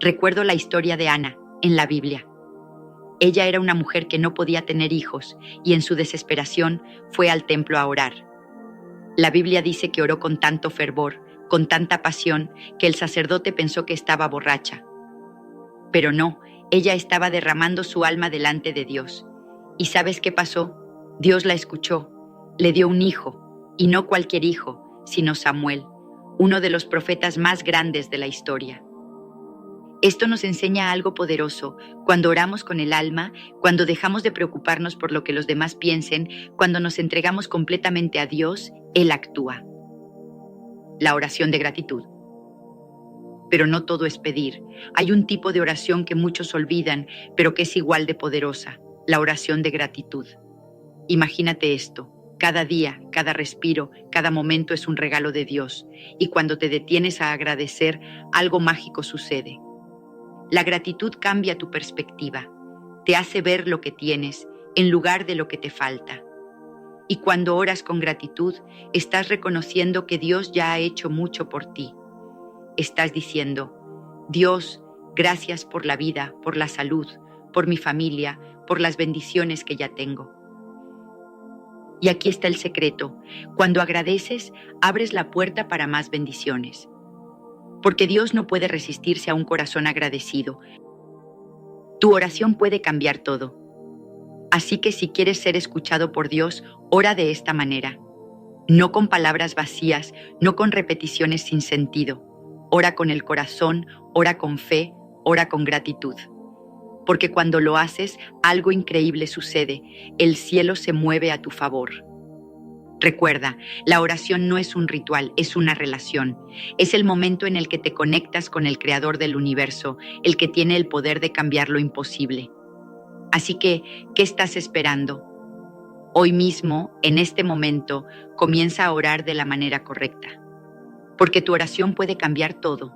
Recuerdo la historia de Ana en la Biblia. Ella era una mujer que no podía tener hijos y en su desesperación fue al templo a orar. La Biblia dice que oró con tanto fervor, con tanta pasión, que el sacerdote pensó que estaba borracha. Pero no, ella estaba derramando su alma delante de Dios. ¿Y sabes qué pasó? Dios la escuchó, le dio un hijo, y no cualquier hijo, sino Samuel, uno de los profetas más grandes de la historia. Esto nos enseña algo poderoso. Cuando oramos con el alma, cuando dejamos de preocuparnos por lo que los demás piensen, cuando nos entregamos completamente a Dios, Él actúa. La oración de gratitud. Pero no todo es pedir. Hay un tipo de oración que muchos olvidan, pero que es igual de poderosa, la oración de gratitud. Imagínate esto. Cada día, cada respiro, cada momento es un regalo de Dios, y cuando te detienes a agradecer, algo mágico sucede. La gratitud cambia tu perspectiva, te hace ver lo que tienes en lugar de lo que te falta. Y cuando oras con gratitud, estás reconociendo que Dios ya ha hecho mucho por ti. Estás diciendo, Dios, gracias por la vida, por la salud, por mi familia, por las bendiciones que ya tengo. Y aquí está el secreto. Cuando agradeces, abres la puerta para más bendiciones. Porque Dios no puede resistirse a un corazón agradecido. Tu oración puede cambiar todo. Así que si quieres ser escuchado por Dios, ora de esta manera. No con palabras vacías, no con repeticiones sin sentido. Ora con el corazón, ora con fe, ora con gratitud. Porque cuando lo haces, algo increíble sucede. El cielo se mueve a tu favor. Recuerda, la oración no es un ritual, es una relación. Es el momento en el que te conectas con el Creador del universo, el que tiene el poder de cambiar lo imposible. Así que, ¿qué estás esperando? Hoy mismo, en este momento, comienza a orar de la manera correcta. Porque tu oración puede cambiar todo.